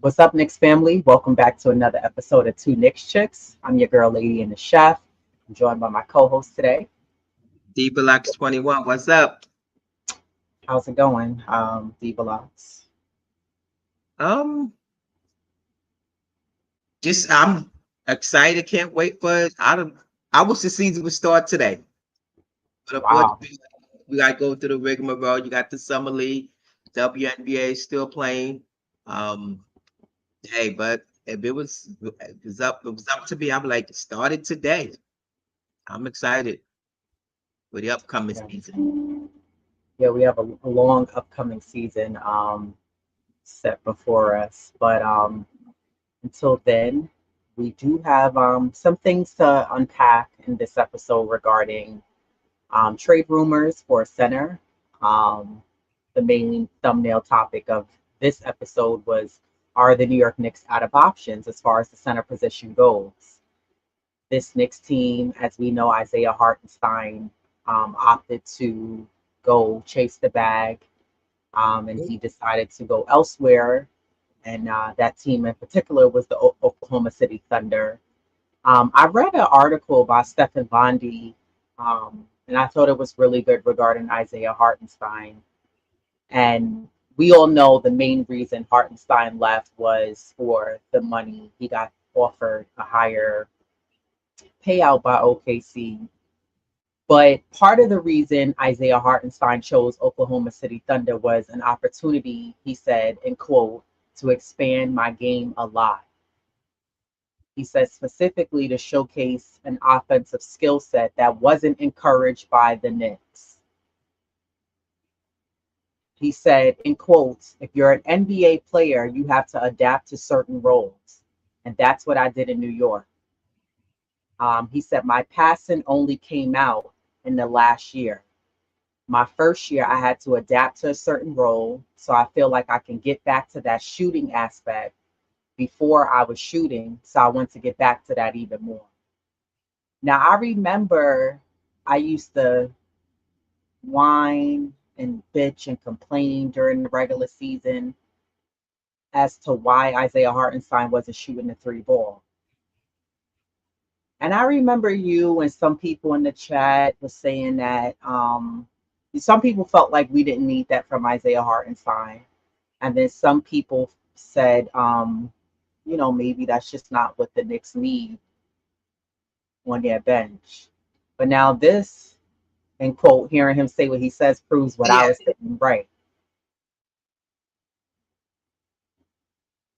What's up, Knicks family? Welcome back to another episode of Two Knicks Chicks. I'm your girl, Lady, and the Chef. I'm joined by my co-host today. D-Blox21, what's up? How's it going, D Velox? Um, just I'm excited, can't wait for it. I wish the season would start today. But Wow. unfortunately, we gotta go through the rigmarole. You got the summer league, WNBA still playing. Um, hey, but if it was up to me, I'm like, start it today. I'm excited for the upcoming Yeah, season. yeah, we have a long upcoming season set before us. But until then, we do have some things to unpack in this episode regarding trade rumors for a center. Um, the main thumbnail topic of this episode was, are the New York Knicks out of options as far as the center position goes? This Knicks team, as we know, Isaiah Hartenstein opted to go chase the bag, and he decided to go elsewhere. And that team in particular was the Oklahoma City Thunder. I read an article by Stefan Bondi, and I thought it was really good regarding Isaiah Hartenstein. And we all know the main reason Hartenstein left was for the money. He got offered a higher payout by OKC. But part of the reason Isaiah Hartenstein chose Oklahoma City Thunder was an opportunity, he said, in quote, to expand my game a lot. He says specifically to showcase an offensive skill set that wasn't encouraged by the Knicks. He said, in quotes, if you're an NBA player, you have to adapt to certain roles. And that's what I did in New York. He said, my passing only came out in the last year. My first year, I had to adapt to a certain role. So I feel like I can get back to that shooting aspect before I was shooting. So I want to get back to that even more. Now, I remember I used to whine and bitch and complain during the regular season as to why Isaiah Hartenstein wasn't shooting the three ball. And I remember you and some people in the chat was saying that some people felt like we didn't need that from Isaiah Hartenstein. And then some people said, maybe that's just not what the Knicks need on their bench. But now this, and quote, hearing him say what he says proves what I Yeah, was saying, right.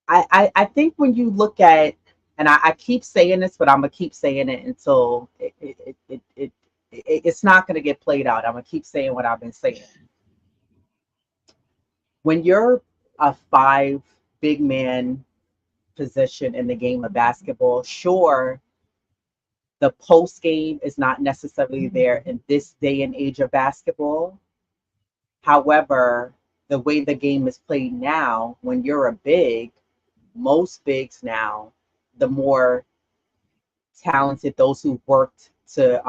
I think when you look at, and I keep saying this, but I'm gonna keep saying it until it's not gonna get played out. I'm gonna keep saying what I've been saying. When you're a five big man position in the game of basketball, sure, the post game is not necessarily there in this day and age of basketball. However, the way the game is played now, when you're a big, most bigs now, the more talented, those who worked to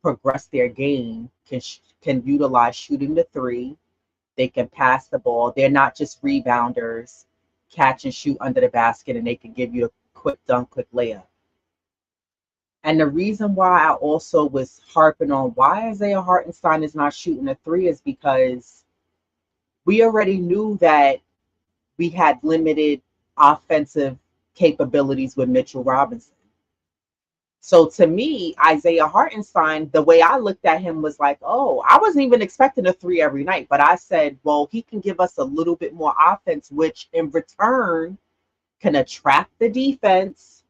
progress their game can utilize shooting the three. They can pass the ball. They're not just rebounders, catch and shoot under the basket, and they can give you a quick dunk, quick layup. And the reason why I also was harping on why Isaiah Hartenstein is not shooting a three is because we already knew that we had limited offensive capabilities with Mitchell Robinson. So to me, Isaiah Hartenstein, the way I looked at him was like, oh, I wasn't even expecting a three every night, but I said, well, he can give us a little bit more offense, which in return can attract the defense,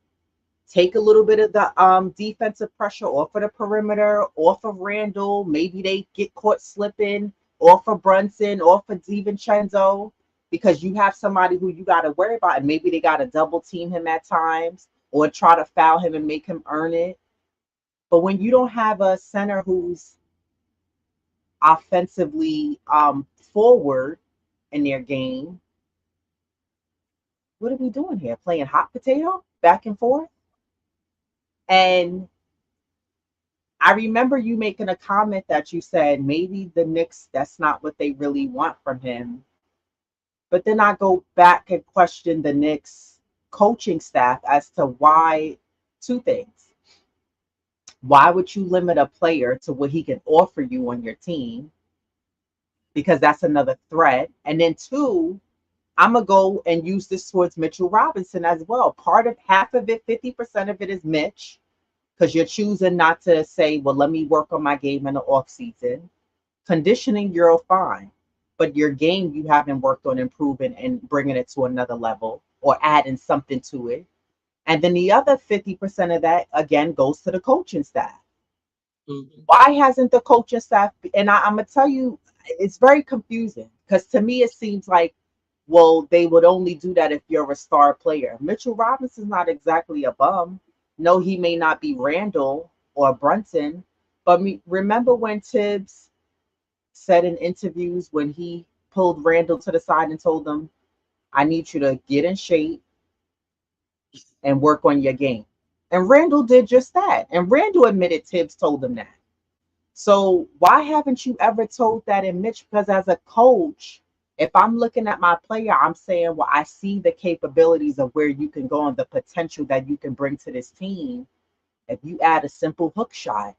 take a little bit of the defensive pressure off of the perimeter, off of Randall. Maybe they get caught slipping, off of Brunson, off of DiVincenzo, because you have somebody who you got to worry about, and maybe they got to double team him at times or try to foul him and make him earn it. But when you don't have a center who's offensively forward in their game, what are we doing here? Playing hot potato back and forth? And I remember you making a comment that you said maybe the Knicks, that's not what they really want from him. But then I go back and question the Knicks coaching staff as to why two things. Why would you limit a player to what he can offer you on your team? Because that's another threat. And then two, I'm gonna go and use this towards Mitchell Robinson as well. Part of half of it, 50% of it is Mitch, because you're choosing not to say, well, let me work on my game in the off season. Conditioning, you're fine, but your game you haven't worked on improving and bringing it to another level or adding something to it. And then the other 50% of that again goes to the coaching staff. Mhm. Why hasn't the coaching staff? And I'm gonna tell you, it's very confusing because to me it seems like, well, they would only do that if you're a star player. Mitchell Robinson's not exactly a bum. No, he may not be Randall or Brunson, but remember when Tibbs said in interviews when he pulled Randall to the side and told him, I need you to get in shape and work on your game. And Randall did just that. And Randall admitted Tibbs told him that. So why haven't you ever told that in Mitch? Because as a coach, if I'm looking at my player, I'm saying, well, I see the capabilities of where you can go and the potential that you can bring to this team. If you add a simple hook shot,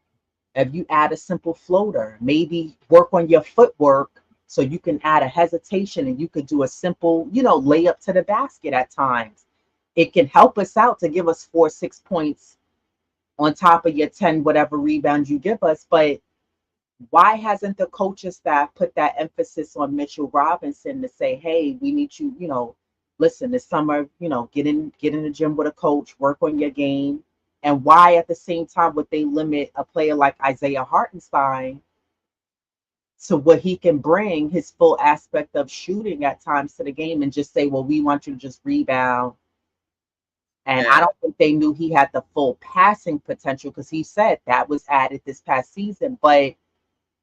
if you add a simple floater, maybe work on your footwork so you can add a hesitation and you could do a simple, layup to the basket at times. It can help us out to give us 4, 6 points on top of your 10, whatever rebounds you give us. But why hasn't the coaching staff put that emphasis on Mitchell Robinson to say, hey, we need you, listen, this summer, get in the gym with a coach, work on your game. And why at the same time would they limit a player like Isaiah Hartenstein to what he can bring, his full aspect of shooting at times to the game, and just say, well, we want you to just rebound. And I Yeah. don't think they knew he had the full passing potential because he said that was added this past season. But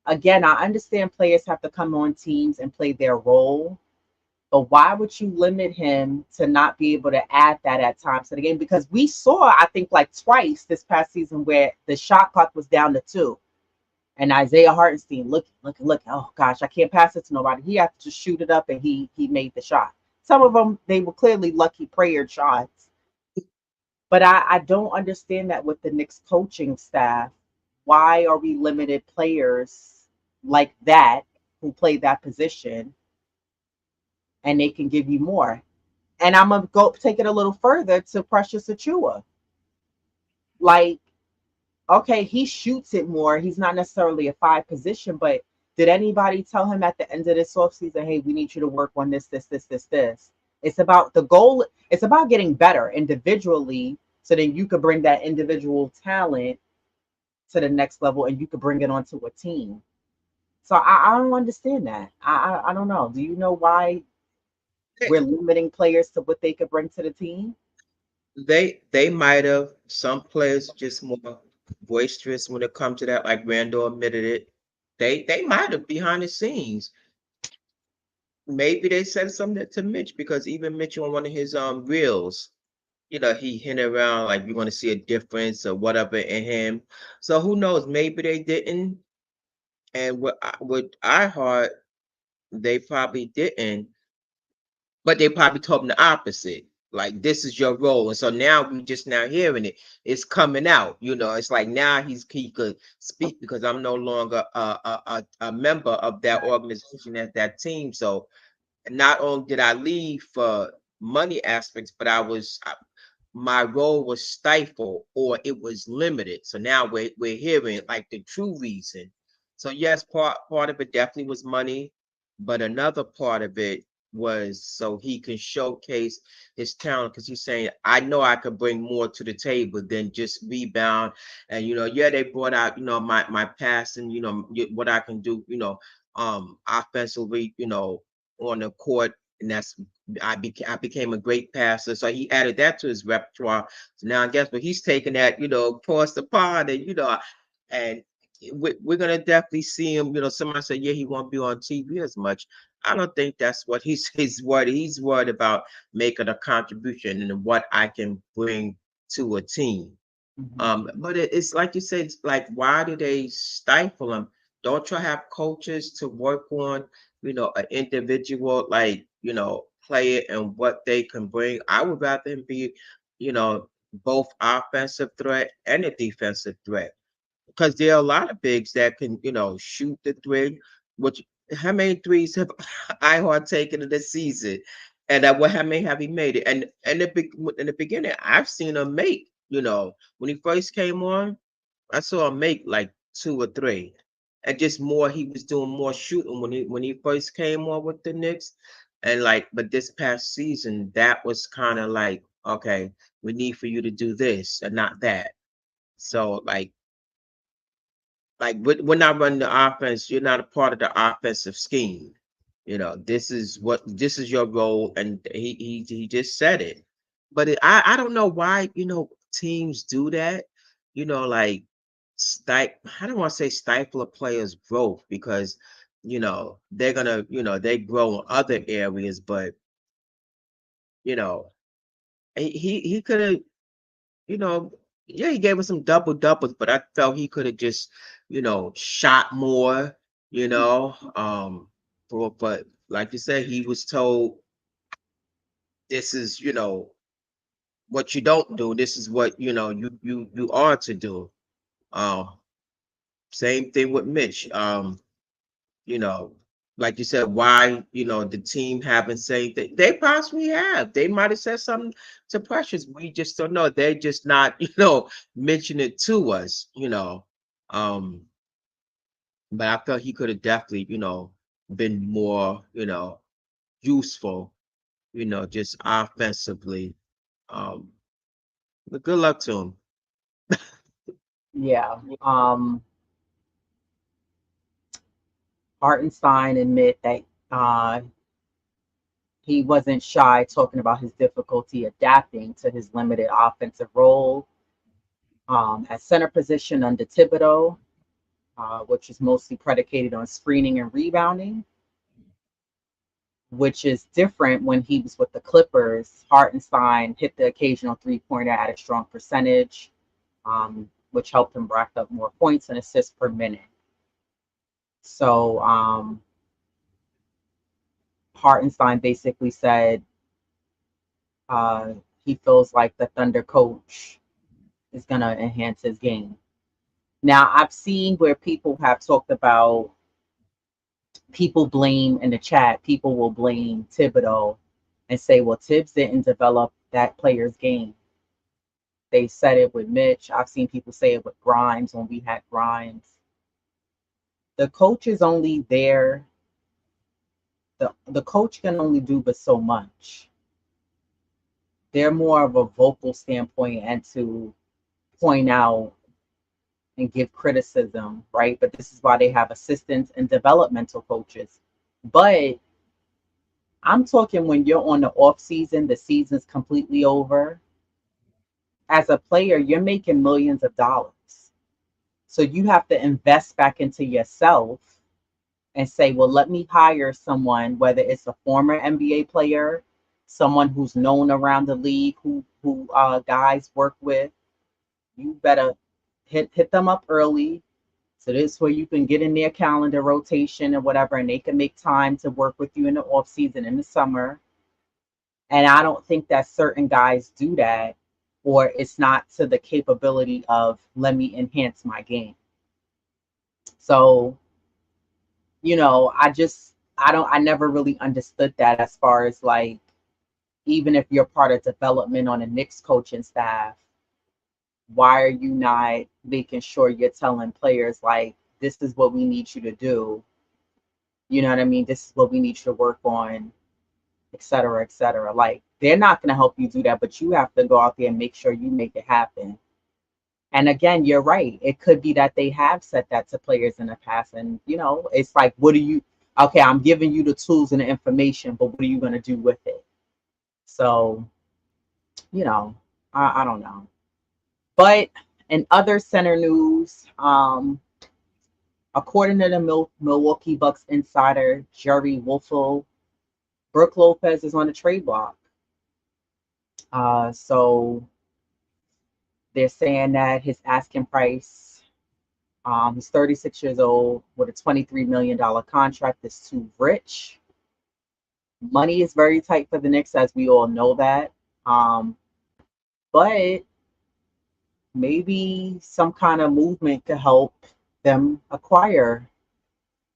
again, I understand players have to come on teams and play their role, but why would you limit him to not be able to add that at times to the game? Because we saw, I think, like twice this past season where the shot clock was down to two. And Isaiah Hartenstein, look, oh gosh, I can't pass it to nobody. He had to just shoot it up and he made the shot. Some of them, they were clearly lucky prayer shots. But I don't understand that with the Knicks coaching staff. Why are we limited players like that who play that position and they can give you more? And I'm gonna go take it a little further to Precious Achua. Like, okay, he shoots it more. He's not necessarily a five position, but did anybody tell him at the end of this offseason, hey, we need you to work on this? It's about the goal, it's about getting better individually so then you could bring that individual talent to the next level and you could bring it onto a team. So I don't understand that. I don't know. Do you know why They we're limiting players to what they could bring to the team? they might have some players just more boisterous when it comes to that, like Randall admitted it. They might have behind the scenes. Maybe they said something to Mitch because even Mitch on one of his reels, he hinted around like we're gonna see a difference or whatever in him. So who knows? Maybe they didn't. And what I heard, they probably didn't, but they probably told him the opposite. Like this is your role, and so now we just now hearing it. It's coming out. It's like now he could speak because I'm no longer a member of that organization at that team. So not only did I leave for money aspects, but my role was stifled or it was limited. So now we're hearing like the true reason. So yes, part of it definitely was money, but another part of it was so he can showcase his talent because he's saying, I know I could bring more to the table than just rebound. And yeah, they brought out, my passing, what I can do, offensively, on the court, and I became a great passer. So he added that to his repertoire. So now I guess, but he's taking that, across the pond, and and we're gonna definitely see him. Somebody said, yeah, he won't be on TV as much. I don't think that's what he's worried. He's worried about making a contribution and what I can bring to a team. Mhm. But it's like you said, it's like why do they stifle them? Don't you have coaches to work on, an individual like, player and what they can bring, I would rather him be, you know, both offensive threat and a defensive threat. Because there are a lot of bigs that can, shoot the three. Which how many threes have Ihart taken in this season? And how many have he made it? And in the beginning, I've seen him make. When he first came on, I saw him make like two or three, and just more. He was doing more shooting when he first came on with the Knicks, and but this past season, that was kind of like, okay, we need for you to do this and not that. So we're not running the offense. You're not a part of the offensive scheme. This is your role, and he just said it. But I don't know why teams do that. Like I don't want to say stifle a player's growth because they're gonna they grow in other areas, but you know he could have you know, yeah, he gave us some double doubles, but I felt he could have just, shot more, you know. But like you said, he was told this is, what you don't do. This is what you are to do. Um, Same thing with Mitch. You know, like you said, why, the team haven't said that they possibly have. They might have said something to Precious. We just don't know. They just not, mention it to us. Um, but I felt he could have definitely, been more, useful, just offensively. Um, but good luck to him. Yeah. Hartenstein admit that uh, he wasn't shy talking about his difficulty adapting to his limited offensive role at center position under Thibodeau, which is mostly predicated on screening and rebounding, which is different when he was with the Clippers. Hartenstein hit the occasional three-pointer at a strong percentage, which helped him rack up more points and assists per minute. So Hartenstein basically said uh, he feels like the Thunder coach is going to enhance his game. Now, I've seen where people have talked about people blame in the chat, people will blame Thibodeau and say, well, Tibbs didn't develop that player's game. They said it with Mitch. I've seen people say it with Grimes when we had Grimes. The coach is only there. The coach can only do but so much. They're more of a vocal standpoint and to point out and give criticism, right? But this is why they have assistants and developmental coaches. But I'm talking when you're on the off season, the season's completely over. As a player, you're making millions of dollars. So you have to invest back into yourself and say, well, let me hire someone, whether it's a former NBA player, someone who's known around the league, who guys work with. You better hit them up early. So this way you can get in their calendar rotation or whatever, and they can make time to work with you in the off season in the summer. And I don't think that certain guys do that, or it's not to the capability of let me enhance my game. So, I never really understood that as far as like, even if you're part of development on a Knicks coaching staff, why are you not making sure you're telling players like, this is what we need you to do? You know what I mean? This is what we need you to work on, et cetera, et cetera. Like, they're not going to help you do that, but you have to go out there and make sure you make it happen. And again, you're right. It could be that they have said that to players in the past. And, it's like, okay, I'm giving you the tools and the information, but what are you going to do with it? So, you know, I don't know. But in other center news, according to the Milwaukee Bucks insider, Jerry Wolfel, Brooke Lopez is on the trade block. So they're saying that his asking price, he's 36 years old with a $23 million contract, is too rich. Money is very tight for the Knicks, as we all know that. Um, but maybe some kind of movement could help them acquire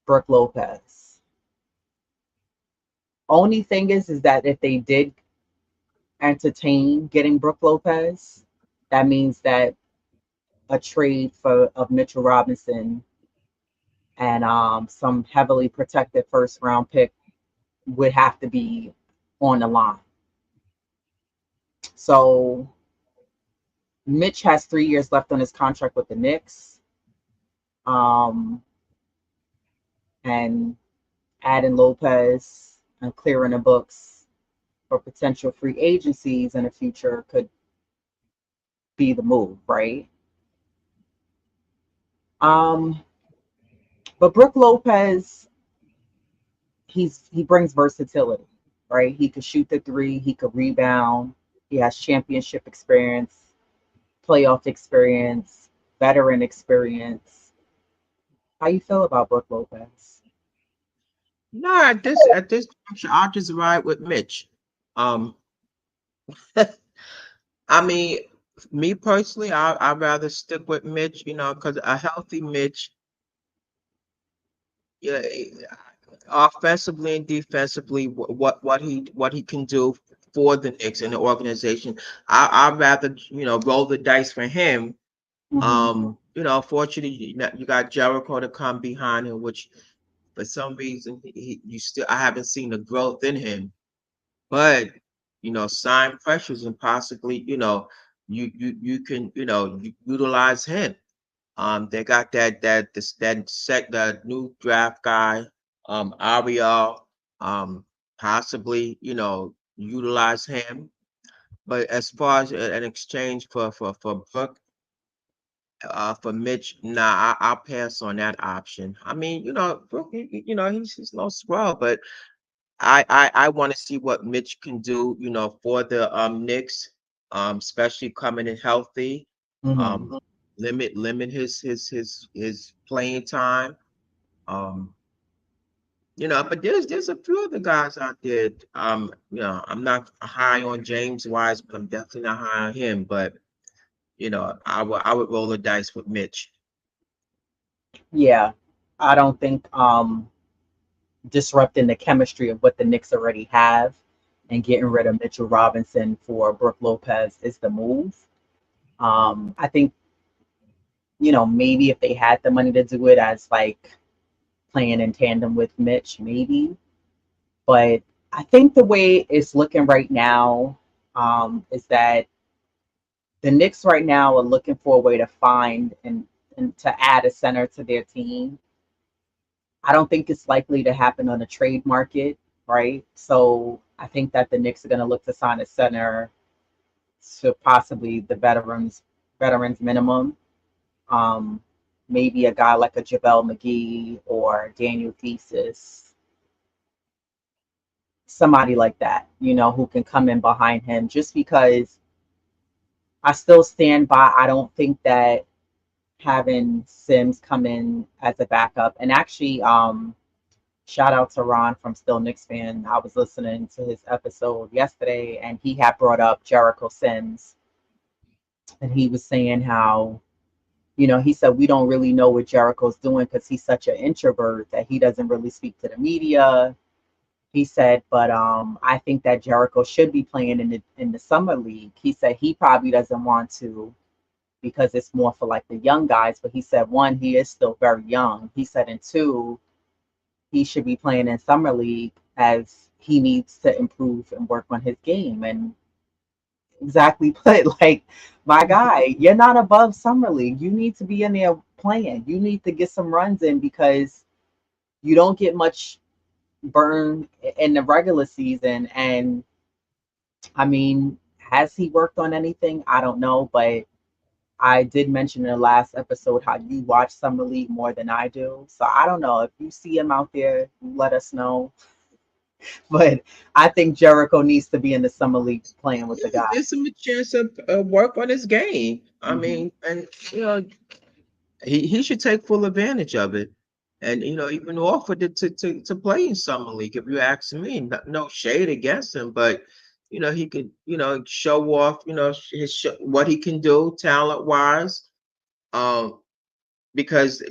Brooke Lopez. Only thing is that if they did entertain getting Brooke Lopez, that means that a trade for of Mitchell Robinson and some heavily protected first round pick would have to be on the line. So Mitch has 3 years left on his contract with the Knicks, um, and adding Lopez and clearing the books for potential free agencies in the future could be the move, right? Um, but Brooke Lopez, he brings versatility, right? He could shoot the three, he could rebound, he has championship experience, playoff experience, veteran experience. How you feel about Brooke Lopez? No, at this juncture, I'll just ride with Mitch. Um, I mean, me personally, I'd rather stick with Mitch, because a healthy Mitch, yeah, offensively and defensively, what he can do for the Knicks and the organization, I'd rather roll the dice for him. Hmm. Fortunately, you got Jericho to come behind him, which for some reason you still I haven't seen the growth in him. But sign pressures and possibly you can utilize him. They got that new draft guy, Ariel, possibly utilize him. But as far as an exchange for Brook, for Mitch, nah, I'll pass on that option. I mean, Brook, he's no swell, but I want to see what Mitch can do, for the Knicks, especially coming in healthy. Hmm. Um, limit his playing time. Um, but there's a few other guys out there. I'm not high on James Wise, but I'm definitely not high on him. But I would roll the dice with Mitch. Yeah, I don't think disrupting the chemistry of what the Knicks already have and getting rid of Mitchell Robinson for Brooke Lopez is the move. I think, maybe if they had the money to do it as like playing in tandem with Mitch, maybe. But I think the way it's looking right now is that the Knicks right now are looking for a way to find and to add a center to their team. I don't think it's likely to happen on the trade market, right? So I think that the Knicks are going to look to sign a center to possibly the veterans minimum. Um, Maybe a guy like a JaVale McGee or Daniel Thesis, somebody like that, who can come in behind him. Just because I still stand by, I don't think that having Sims come in as a backup, and actually, shout out to Ron from Still Knicks Fan. I was listening to his episode yesterday, and he had brought up Jericho Sims, and he was saying how, he said we don't really know what Jericho's doing because he's such an introvert that he doesn't really speak to the media. He said, but I think that Jericho should be playing in the summer league. He said he probably doesn't want to because it's more for like the young guys. But he said, one, he is still very young. He said, and two, he should be playing in summer league as he needs to improve and work on his game. And exactly put, like, my guy, you're not above summer league. You need to be in there playing. You need to get some runs in because you don't get much burn in the regular season. And I mean, has he worked on anything? I don't know, but I did mention in the last episode how you watch Summer League more than I do. So I don't know. If you see him out there, let us know. But I think Jericho needs to be in the Summer League playing with the Yeah, guys. gives him a chance to work on his game. I Hmm. mean, and he should take full advantage of it. and even offered to play in summer league. If you ask me, no shade against him, but he could show off what he can do talent wise, um, because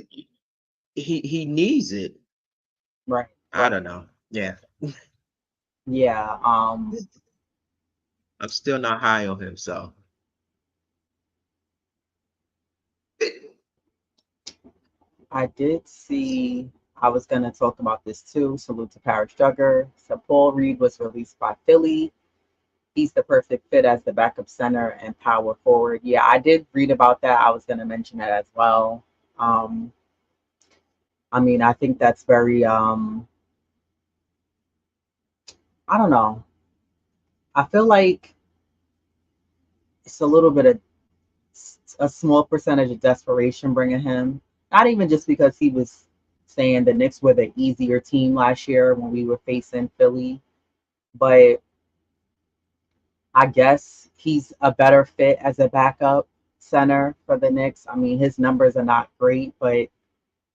he needs it. Right, I right. don't know. Yeah, Yeah. I'm still not high on him. So I did see, I was going to talk about this too. Salute to Paris Jugger. So Paul Reed was released by Philly. He's the perfect fit as the backup center and power forward. Yeah, I did read about that. I was going to mention that as well. Um, I mean, I think that's very, I don't know. I feel like it's a little bit of a small percentage of desperation bringing him. Not even just because he was saying the Knicks were the easier team last year when we were facing Philly, but I guess he's a better fit as a backup center for the Knicks. I mean, his numbers are not great, but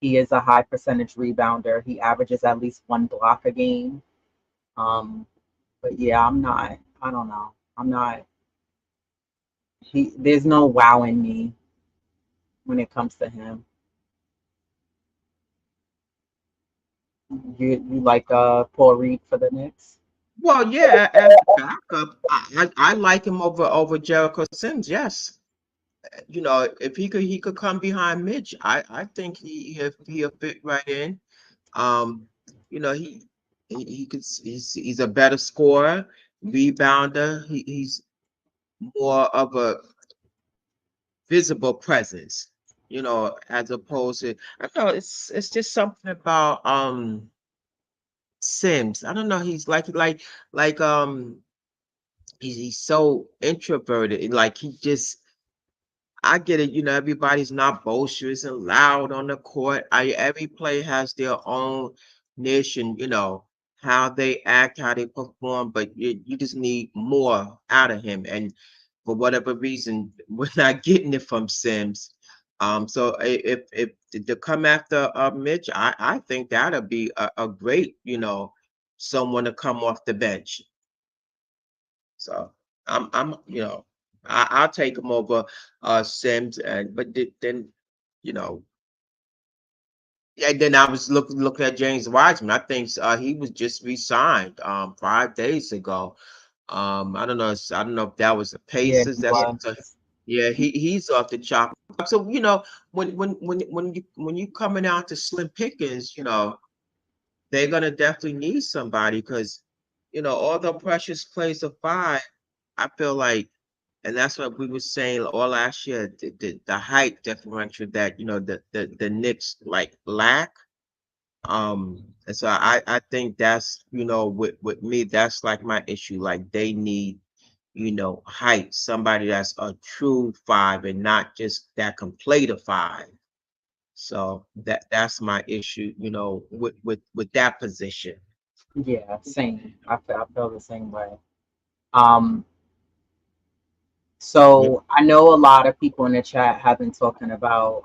he is a high percentage rebounder. He averages at least one block a game. Um, but yeah, I'm not. I don't know. I'm not. There's no wow in me when it comes to him. You like Paul Reed for the Knicks? well, yeah, as a backup, I like him over Jericho Sims. Yes, if he could come behind Mitch, I think he'll fit right in. Um, he could he's a better scorer, rebounder. He's more of a visible presence, as opposed to I don't know. It's just something about Sims. I don't know. He's he's so introverted. Like he just I get it, everybody's not boisterous and loud on the court. Every player has their own niche and, how they act, how they perform, but you just need more out of him. And for whatever reason, we're not getting it from Sims. So if to come after Mitch, I think that'll be a great, someone to come off the bench. So I'm I'll take him over Sims and but then you know yeah then I was looking at James Wiseman. I think he was just re-signed 5 days ago. I don't know if that was the Yeah, Pacers. he That's was. so, yeah he's off the chop. So when you coming out to slim pickings, they're gonna definitely need somebody because although Precious plays a five, I feel like, and that's what we were saying all last year, the height differential that the Knicks like lack. And so I think that's with me that's like my issue. Like they need height, somebody that's a true five and not just that can play the five. So that's my issue, with that position. Yeah, same. I feel the same way. Um, Yeah. so I know a lot of people in the chat have been talking about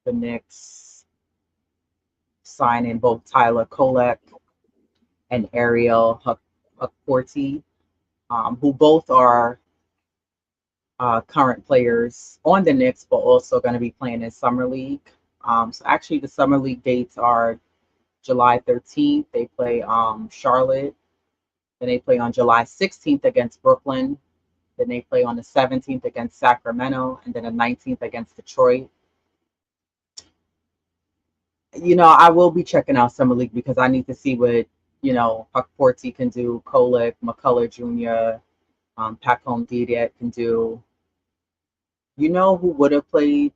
the Knicks signing both Tyler Kolek and Ariel Hukporti, who both are current players on the Knicks, but also going to be playing in Summer League. So actually, the Summer League dates are July 13th. They play Charlotte. Then they play on July 16th against Brooklyn. Then they play on the 17th against Sacramento, and then the 19th against Detroit. I will be checking out Summer League because I need to see what, Huck Forty can do, Kolek, McCullough Jr., Pacome Didier can do. You know who would have played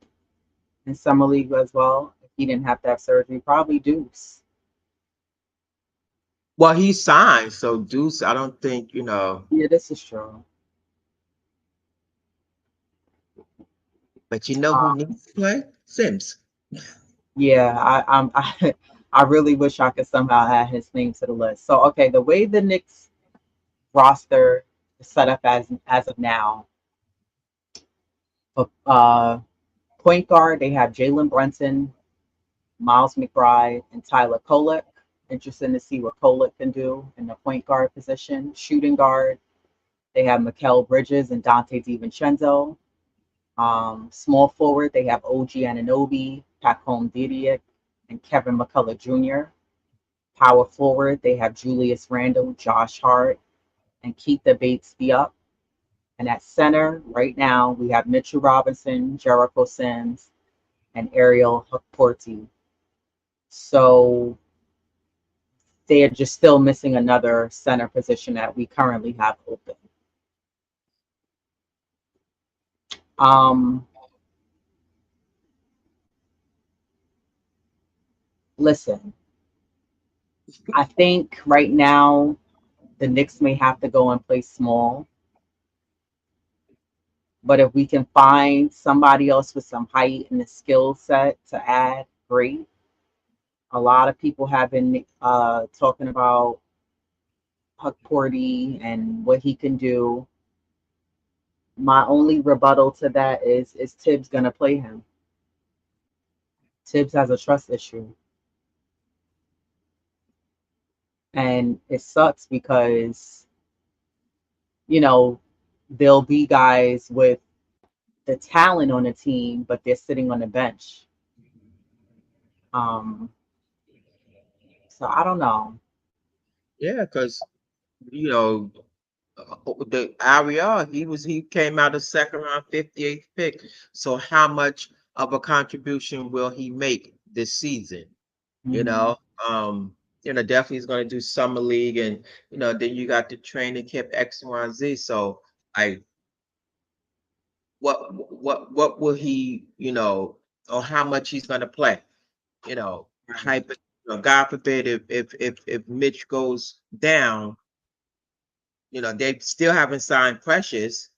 in Summer League as well if he didn't have to have surgery? Probably Deuce. Well, he signed, so Deuce, I don't think, Yeah, this is true. but you know who Um, needs to play? Sims. yeah, I really wish I could somehow add his name to the list. So, okay, the way the Knicks roster is set up as of now, for Point guard, they have Jalen Brunson, Miles McBride, and Tyler Kolek. Interesting to see what Kolek can do in the point guard position. Shooting guard, they have Mikal Bridges and Dante DiVincenzo. Small forward, they have OG Ananobi, Pacome Didiak, and Kevin McCullough Jr. Power forward, they have Julius Randle, Josh Hart, and Keitha Bates Diop. And at center, right now, we have Mitchell Robinson, Jericho Sims, and Ariel Hukporti. So they are just still missing another center position that we currently have open. Um, Listen, I think right now the Knicks may have to go and play small, but if we can find somebody else with some height and the skill set to add, great. A lot of people have been talking about Huck Porty and what he can do. My only rebuttal to that is Tibbs gonna play him? Tibbs has a trust issue, and it sucks because you know there'll be guys with the talent on the team, but they're sitting on the bench. Um, so I don't know. Yeah, because you know the Ariel, he came out of second round, 58th pick. So how much of a contribution will he make this season? You Mhm. know, definitely he's going to do summer league, and then you got the training camp X, Y, and Z. So I what will he, or how much he's going to play? Right, Hyper, God forbid if Mitch goes down, they still haven't signed Precious,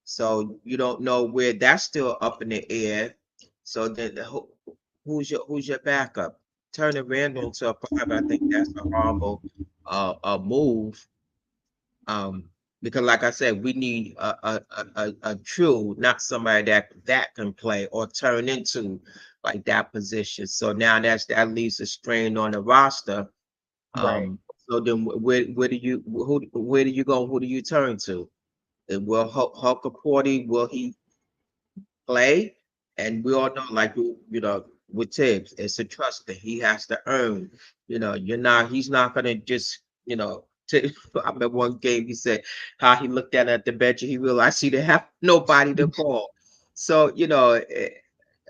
so you don't know where that's still up in the air. So then who's your backup? Turning Randall into a five, I think that's a horrible a move. Um, because like I said, we need a true, not somebody that can play or turn into like that position. So now that leaves a strain on the roster. right, So then where do you go? Who do you turn to? Will Hulk Porty, will he play? And we all know, like with Tibbs, it's a trust thing. He has to earn. He's not gonna just, I remember one game he said how he looked at the bench and he realized he didn't have nobody to call. So,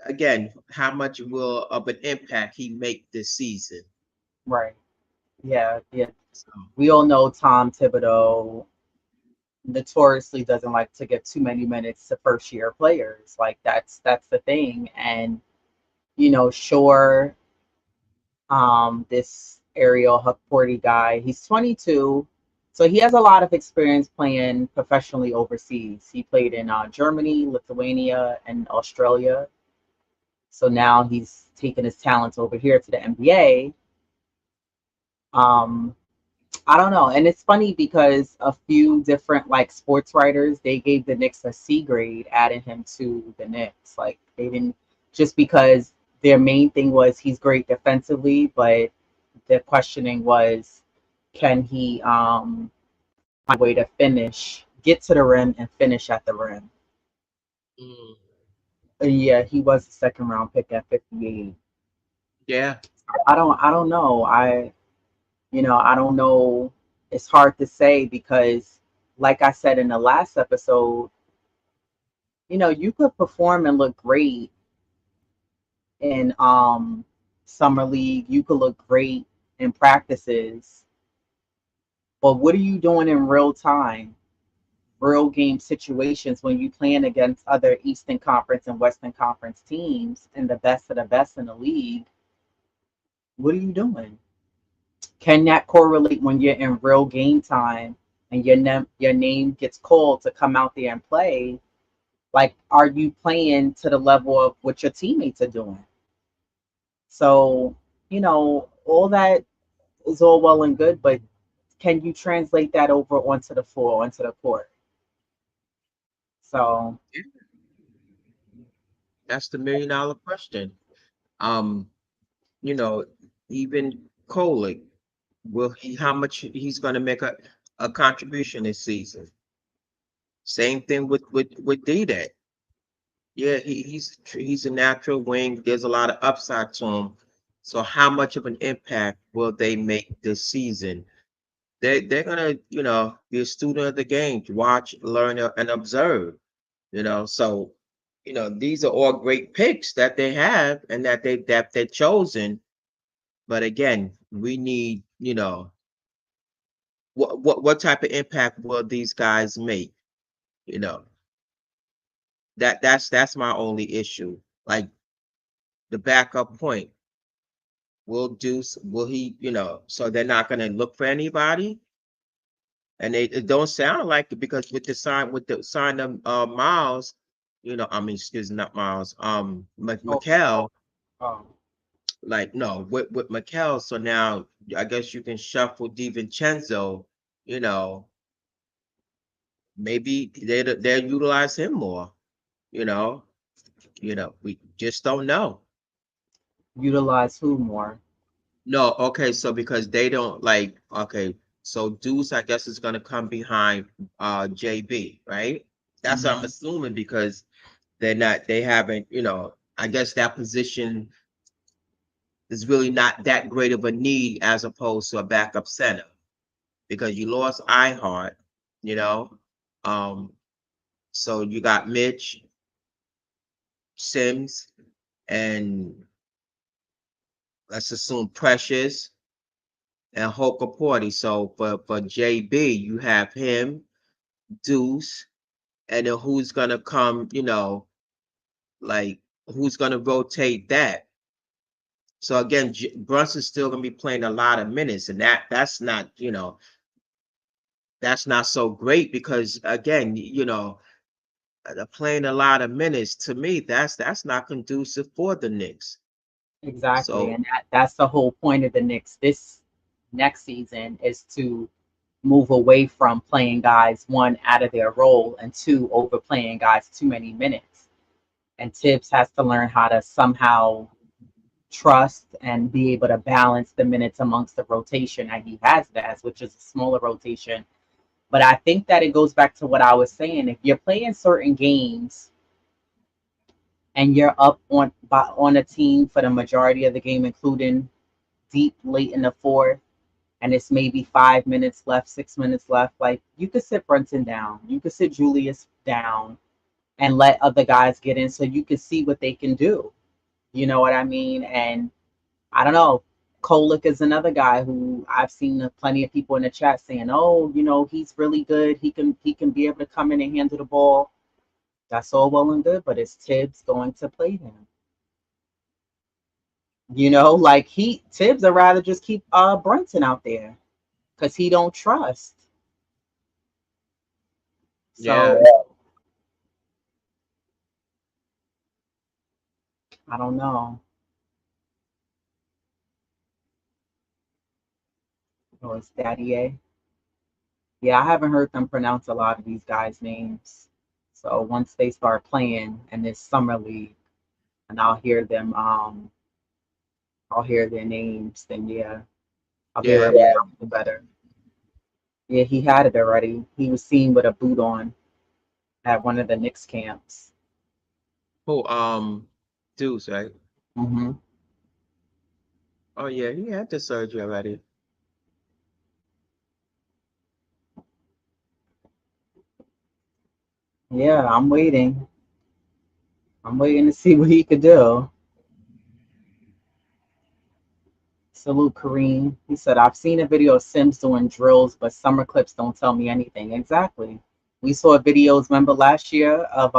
again, how much will of an impact he make this season? right. Yeah, yeah. So, We all know Tom Thibodeau notoriously doesn't like to give too many minutes to first year players. Like that's the thing. And sure, this Ariel Hukporty guy, he's 22, so he has a lot of experience playing professionally overseas. He played in Germany, Lithuania, and Australia. So now he's taken his talents over here to the NBA. Um, I don't know. And it's funny because a few different like sports writers, they gave the Knicks a C grade, adding him to the Knicks. Like they didn't, just because their main thing was he's great defensively, but the questioning was, can he find a way to finish, get to the rim and finish at the rim? mm, Yeah, he was a second round pick at 58. yeah. I don't know. I don't know. It's hard to say because, like I said in the last episode, you could perform and look great in summer league. You could look great in practices, but what are you doing in real time, real game situations when you playing against other Eastern Conference and Western Conference teams and the best of the best in the league? What are you doing? Can that correlate when you're in real game time and your name gets called to come out there and play? Like, are you playing to the level of what your teammates are doing? So, all that is all well and good, but can you translate that over onto the floor, onto the court? So, That's the $1 million question. Um, you know, even Kolick, will he how much he's gonna make a contribution this season? Same thing with D-Day. Yeah, he's a natural wing. There's a lot of upside to him. So how much of an impact will they make this season? They're gonna, be a student of the game, to watch, learn, and observe. So these are all great picks that they have and that they're chosen. But again, we need, what type of impact will these guys make? You know, that's my only issue. Like the backup point. Will he, so they're not gonna look for anybody? And it don't sound like it because with the sign of Miles, I mean, excuse me, not Miles, Oh, Mikal, oh, like no, with Mikal, so now I guess you can shuffle DiVincenzo, you know, maybe they'll utilize him more, you know, we just don't know. utilize who more? No, okay, so because they don't like, okay, so Deuce, I guess, is gonna come behind JB, right? That's what I'm Hmm. assuming because they haven't, I guess that position is really not that great of a need as opposed to a backup center because you lost iHeart, you know. Um, so you got Mitch, Sims, and let's assume Precious and Hoka Porty. So for JB, you have him, Deuce, and then who's gonna come, like who's gonna rotate that? So again, Brunson's still gonna be playing a lot of minutes, and that's not so great because again, playing a lot of minutes to me, that's not conducive for the Knicks. Exactly. So And that's the whole point of the Knicks this next season is to move away from playing guys, one, out of their role, and two, overplaying guys too many minutes. And Tibbs has to learn how to somehow trust and be able to balance the minutes amongst the rotation that he has it as, which is a smaller rotation. But I think that it goes back to what I was saying. If you're playing certain games and you're up on a team for the majority of the game, including deep late in the fourth, and it's maybe 5 minutes left, 6 minutes left, like you could sit Brunson down, you could sit Julius down, and let other guys get in so you can see what they can do. You know what I mean? And I don't know. Kolick is another guy who I've seen plenty of people in the chat saying, "Oh, he's really good. He can be able to come in and handle the ball." That's all well and good, but is Tibbs going to play him? Like he Tibbs would rather just keep Brunson out there because he don't trust. yeah, So I don't know. Oh, it's Daddy A. Yeah, I haven't heard them pronounce a lot of these guys' names. So once they start playing in this summer league, and I'll hear their names. Then yeah, I'll be able yeah. to pronounce it better. Yeah, he had it already. He was seen with a boot on at one of the Knicks camps. Who Deuce, right? Hmm. Oh yeah, he had the surgery already. Yeah, I'm waiting. I'm waiting to see what he could do. Salute Kareem. He said, I've seen a video of Sims doing drills, but summer clips don't tell me anything. Exactly. We saw videos, remember last year, of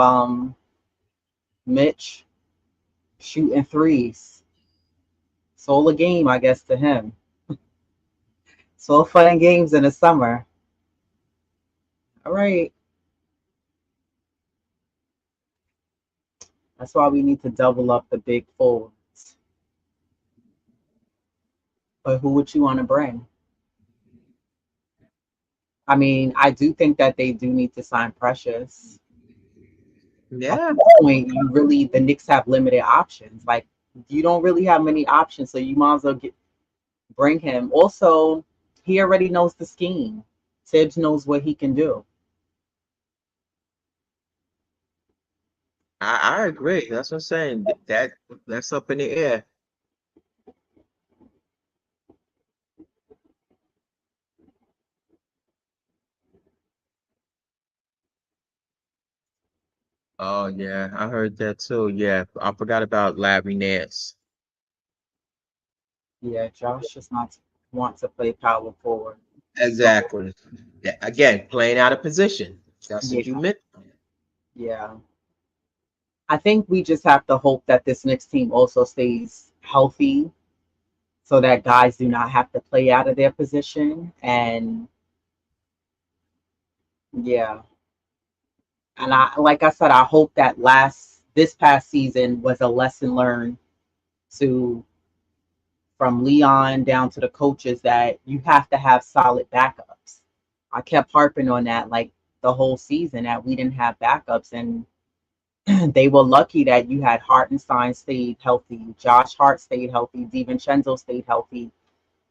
Mitch shooting threes. It's all a game, I guess, to him. It's all fun and games in the summer. All right. That's why we need to double up the big forwards. But who would you want to bring? I mean, I do think that they do need to sign Precious. At Yeah, this point, the Knicks have limited options. Like you don't really have many options, so you might as well bring him. Also, he already knows the scheme. Tibbs knows what he can do. I agree. That's what I'm saying. That's up in the air. Oh yeah, I heard that too. Yeah, I forgot about Larry Nance. Yeah, Josh does not want to play power forward. So Exactly. Yeah, again, playing out of position. That's what you yeah, meant. yeah. I think we just have to hope that this next team also stays healthy so that guys do not have to play out of their position. And yeah, and I like I said, I hope that this past season was a lesson learned to from Leon down to the coaches that you have to have solid backups. I kept harping on that like the whole season that we didn't have backups, and they were lucky that you had Hartenstein stayed healthy, Josh Hart stayed healthy, DiVincenzo stayed healthy,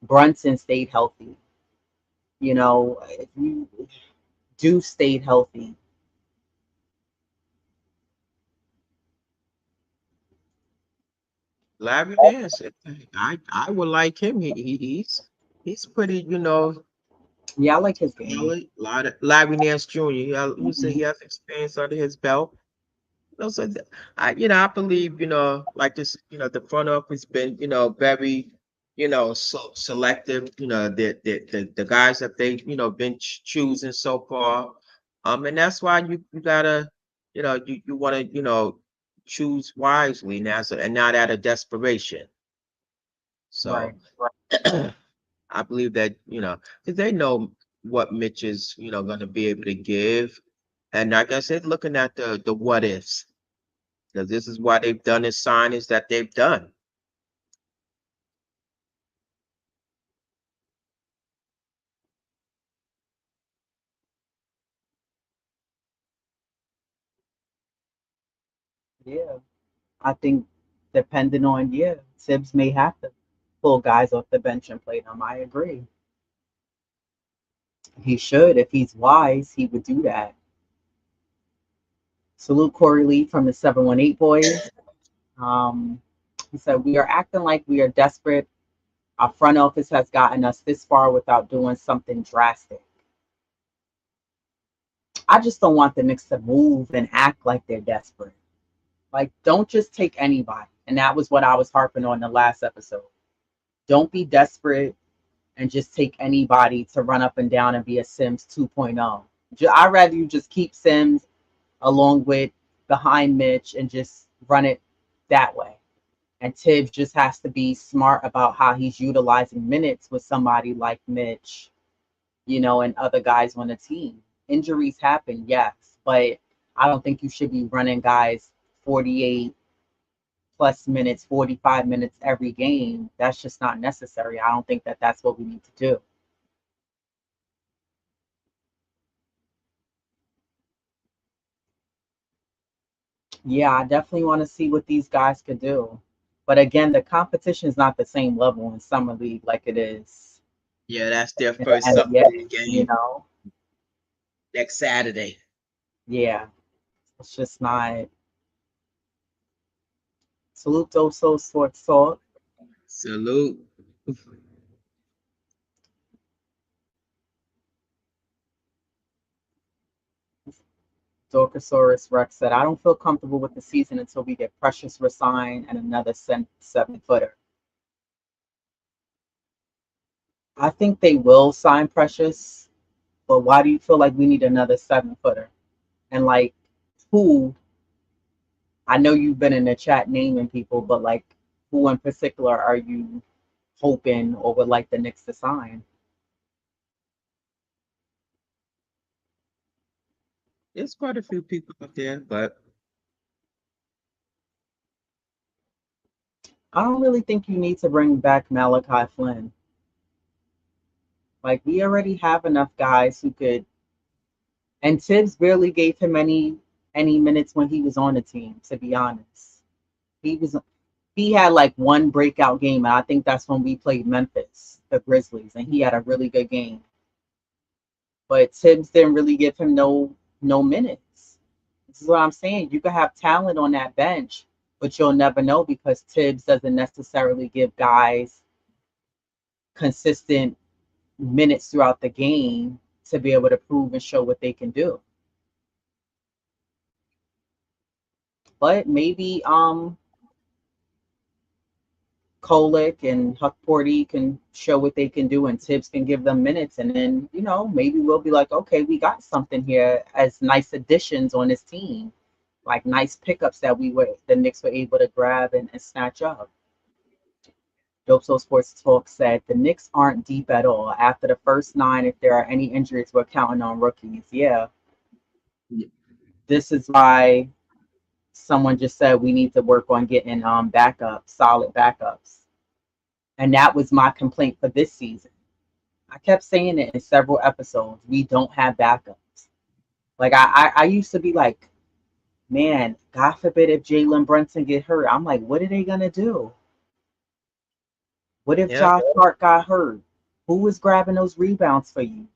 Brunson stayed healthy. You know, you do stayed healthy. Larry Nance. I would like him. He's pretty, Yeah, I like his game. solid. Lot of Larry Nance Jr. He said he Mhm. has experience under his belt. So I believe, like this, the front office been, very, selective, the guys that they, been choosing so far. And that's why you gotta, you want to, choose wisely now, and not out of desperation. Right. So I believe that, because they know what Mitch is, going to be able to give. And like I said, looking at the what ifs, because this is why they've done the signings that they've done. Yeah. I think depending on Tibbs may have to pull guys off the bench and play them. I agree. He should. If he's wise, he would do that. Salute Corey Lee from the 718 boys. Um, he said, we are acting like we are desperate. Our front office has gotten us this far without doing something drastic. I just don't want the Knicks to move and act like they're desperate. Like, don't just take anybody. And that was what I was harping on the last episode. Don't be desperate and just take anybody to run up and down and be a Sims 2.0. I'd rather you just keep Sims along with behind Mitch and just run it that way. And Tibbs just has to be smart about how he's utilizing minutes with somebody like Mitch, and other guys on the team. Injuries happen, yes, but I don't think you should be running guys 48 plus minutes, 45 minutes every game. That's just not necessary. I don't think that that's what we need to do. Yeah, I definitely want to see what these guys could do. But again, the competition is not the same level in summer league like it is Yeah, that's their in the first summer NBA. league game next Saturday. Yeah, it's just not. Salute those sort. Salute. Dorkosaurus Rex said, I don't feel comfortable with the season until we get Precious resign and another 7 footer. I think they will sign Precious, but why do you feel like we need another 7 footer? And like, who? I know you've been in the chat naming people, but like, who in particular are you hoping or would like the Knicks to sign? There's quite a few people up there, but I don't really think you need to bring back Malachi Flynn. Like, we already have enough guys who could, and Tibbs barely gave him any. any minutes when he was on the team, to be honest. He was he had like one breakout game, and I think that's when we played Memphis, the Grizzlies, and he had a really good game. But Tibbs didn't really give him no minutes. This is what I'm saying. You could have talent on that bench, but you'll never know because Tibbs doesn't necessarily give guys consistent minutes throughout the game to be able to prove and show what they can do. But maybe Kolick and Huckporty can show what they can do, and Tibbs can give them minutes, and then maybe we'll be like, okay, we got something here as nice additions on this team, like nice pickups that the Knicks were able to grab and snatch up. Dope Soul Sports Talk said the Knicks aren't deep at all. After the first nine, if there are any injuries, we're counting on rookies. Yeah, this is why someone just said we need to work on getting backups, solid backups. And that was my complaint for this season. I kept saying it in several episodes. We don't have backups. Like I used to be like, man, God forbid if Jalen Brunson get hurt. I'm like, what are they gonna do? What if Yep. Josh Hart got hurt? Who was grabbing those rebounds for you?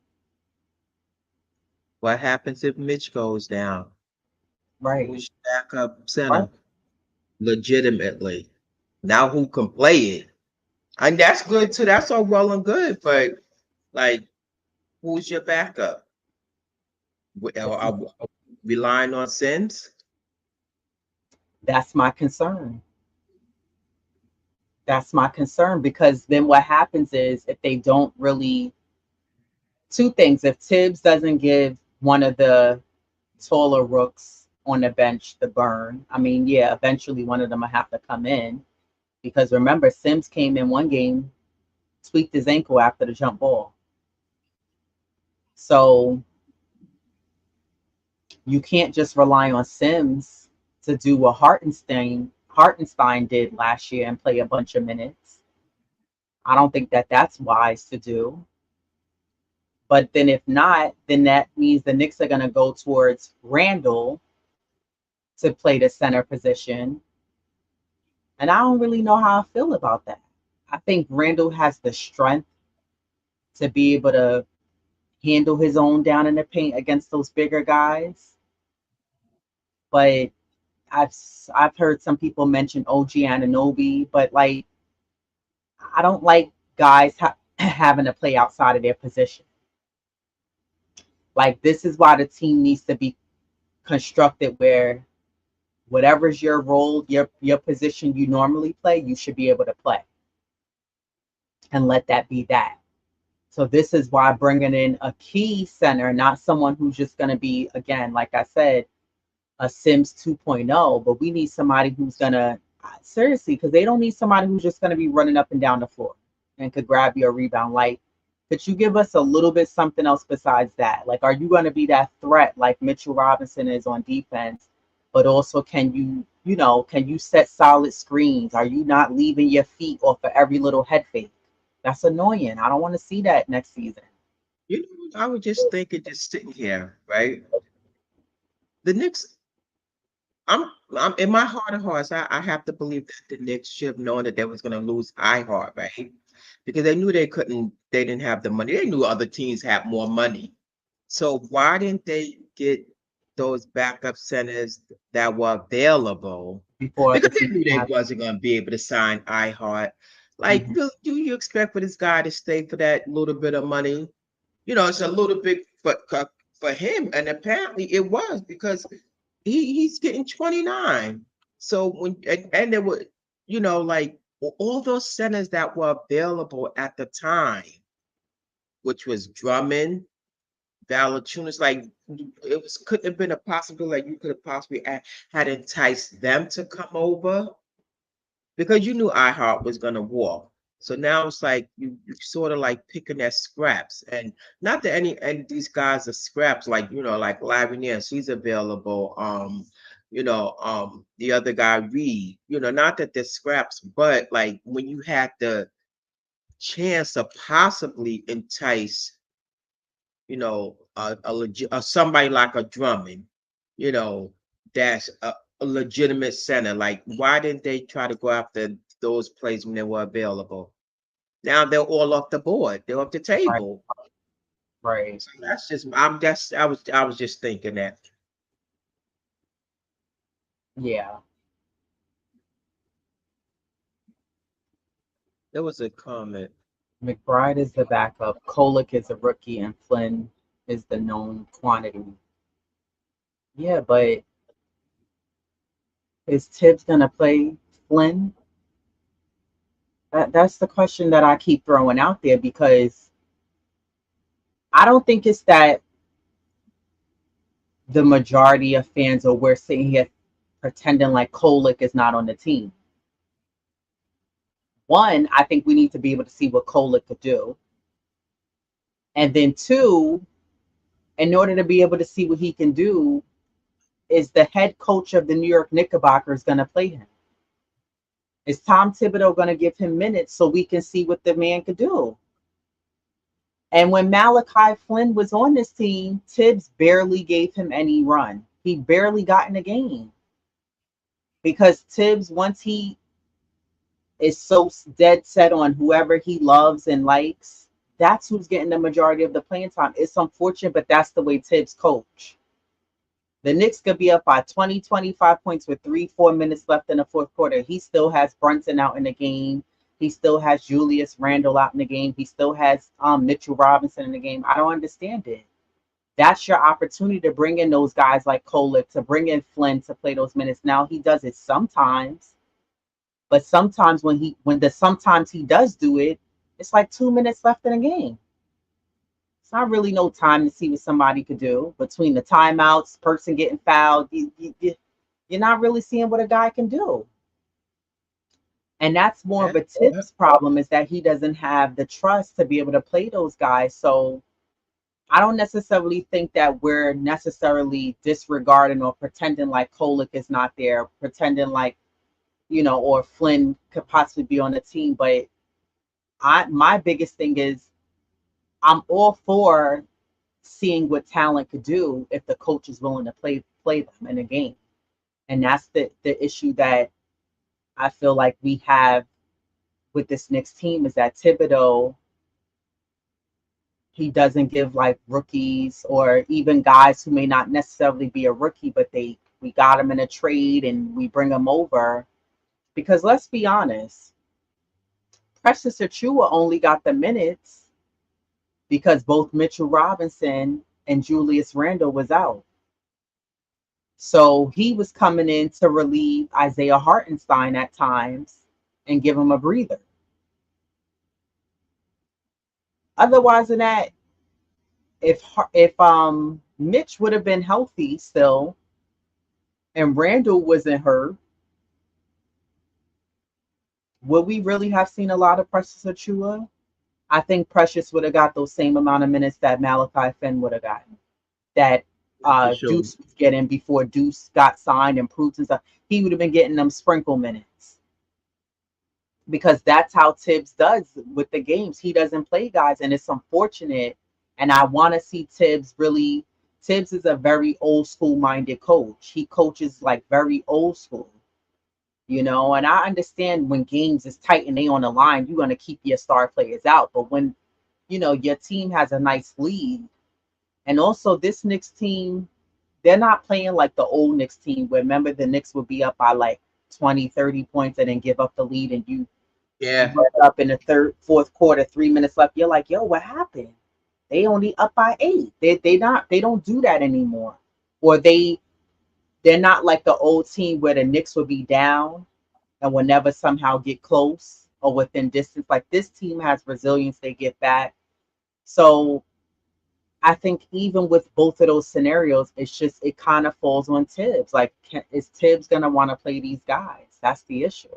What happens if Mitch goes down? Right. Who's your backup Right. center? Legitimately. Now who can play it? And that's good too. That's all well and good, but like, who's your backup? Are we relying on Sims? That's my concern. That's my concern because then what happens is if they don't really two things. If Tibbs doesn't give one of the taller rooks on the bench the burn, I mean, yeah, eventually one of them will have to come in because remember, Sims came in one game, tweaked his ankle after the jump ball. So you can't just rely on Sims to do what Hartenstein did last year and play a bunch of minutes. I don't think that that's wise to do. But then if not, then that means the Knicks are going to go towards Randall to play the center position. And I don't really know how I feel about that. I think Randall has the strength to be able to handle his own down in the paint against those bigger guys. But I've I've heard some people mention OG Ananobi, but like I don't like guys having to play outside of their position. Like this is why the team needs to be constructed where whatever's your role, your position you normally play, you should be able to play and let that be that. So this is why bringing in a key center, not someone who's just going to be, again, like I said, a Sims 2.0, but we need somebody who's going to, seriously, because they don't need somebody who's just going to be running up and down the floor and could grab your rebound. Like, could you give us a little bit something else besides that? Like, are you going to be that threat like Mitchell Robinson is on defense? But also, can you set solid screens? Are you not leaving your feet off of every little head fake? That's annoying. I don't want to see that next season. You know, I was just thinking, just sitting here, right? The Knicks, I'm in my heart of hearts, I have to believe that the Knicks should have known that they was gonna lose iHeart, right? Because they knew they didn't have the money. They knew other teams had more money. So why didn't they get those backup centers that were available? Before the Because they season knew they happened. wasn't gonna be able to sign iHeart. Like, Mhm. do you expect for this guy to stay for that little bit of money? It's a little bit for him, and apparently it was because he's getting 29. So and there were, like all those centers that were available at the time, which was Drummond, Valanciunas, like couldn't have been a possibility like you could have possibly had enticed them to come over because you knew iHeart was gonna walk. So now it's like you sort of like picking at scraps, and not that any of these guys are scraps. Like like Larry Nance, he's available. The other guy Reed. Not that they're scraps, but like when you had the chance to possibly entice, somebody like a Drummond, you know, that's a legitimate center. Like, why didn't they try to go after those plays when they were available? Now they're all off the board. They're off the Right, table. right. So that's just I was just thinking that. Yeah. There was a comment. McBride is the backup. Kolick is a rookie, and Flynn is the known quantity. Yeah, but is Tibbs gonna play Flynn? That's the question that I keep throwing out there because I don't think it's that the majority of fans are we're sitting here pretending like Kolick is not on the team. One, I think we need to be able to see what Kolick could do. And then two, in order to be able to see what he can do, is the head coach of the New York Knickerbockers going to play him? Is Tom Thibodeau going to give him minutes so we can see what the man could do? And when Malachi Flynn was on this team, Tibbs barely gave him any run. He barely got in the game because Tibbs, once he is so dead set on whoever he loves and likes, that's who's getting the majority of the playing time. It's unfortunate, but that's the way Tibbs coach. The Knicks could be up by 20, 25 points with 3-4 minutes left in the fourth quarter. He still has Brunson out in the game. He still has Julius Randle out in the game. He still has Mitchell Robinson in the game. I don't understand it. That's your opportunity to bring in those guys like Kolick, to bring in Flynn to play those minutes. Now he does it sometimes, but sometimes sometimes he does do it, it's like 2 minutes left in the game. It's not really no time to see what somebody could do between the timeouts, person getting fouled. You're not really seeing what a guy can do. And that's more Yeah, of a yeah. Tips problem, is that he doesn't have the trust to be able to play those guys. So I don't necessarily think that we're necessarily disregarding or pretending like Kolick is not there, pretending like, or Flynn could possibly be on the team. But my biggest thing is I'm all for seeing what talent could do if the coach is willing to play them in a game. And that's the issue that I feel like we have with this Knicks team, is that Thibodeau, he doesn't give like rookies or even guys who may not necessarily be a rookie, but we got them in a trade and we bring them over. Because let's be honest, Precious Achiuwa only got the minutes because both Mitchell Robinson and Julius Randle was out. So he was coming in to relieve Isaiah Hartenstein at times and give him a breather. Otherwise than that, if Mitch would have been healthy still and Randall wasn't hurt, would we really have seen a lot of Precious Achiuwa? I think Precious would have got those same amount of minutes that Malachi Flynn would have gotten, that For sure. Deuce was getting before Deuce got signed and proved himself. He would have been getting them sprinkle minutes, because that's how Tibbs does with the games. He doesn't play guys, and it's unfortunate. And I want to see Tibbs really. Tibbs is a very old school minded coach. He coaches like very old school, and I understand when games is tight and they on the line, you're going to keep your star players out. But when, your team has a nice lead, and also this Knicks team, they're not playing like the old Knicks team where, remember, the Knicks would be up by like 20, 30 points and then give up the lead, and you Yeah. went up in the fourth quarter, 3 minutes left. You're like, yo, what happened? They only up by 8. They don't do that anymore. Or they're not like the old team where the Knicks would be down and will never somehow get close or within distance. Like, this team has resilience, they get back. So I think even with both of those scenarios, it kind of falls on Tibbs. Like, is Tibbs gonna want to play these guys? That's the issue.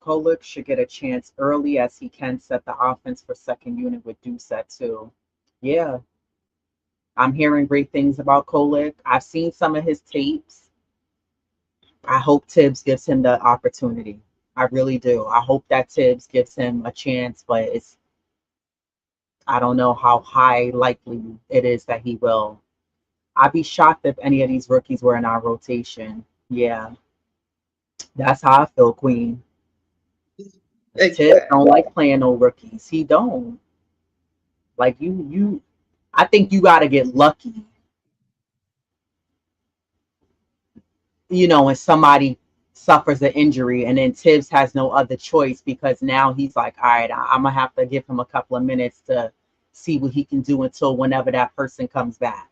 Kolick should get a chance early, as he can set the offense for second unit with Deuce at 2. Yeah, I'm hearing great things about Kolick. I've seen some of his tapes. I hope Tibbs gives him the opportunity. I really do. I hope that Tibbs gives him a chance, but I don't know how high likely it is that he will. I'd be shocked if any of these rookies were in our rotation. Yeah, that's how I feel, Queen. 'Cause Tibbs Exactly. don't like playing no rookies. He don't. Like you. I think you got to get lucky, when somebody suffers an injury and then Tibbs has no other choice because now he's like, all right, I'm gonna have to give him a couple of minutes to see what he can do until whenever that person comes back.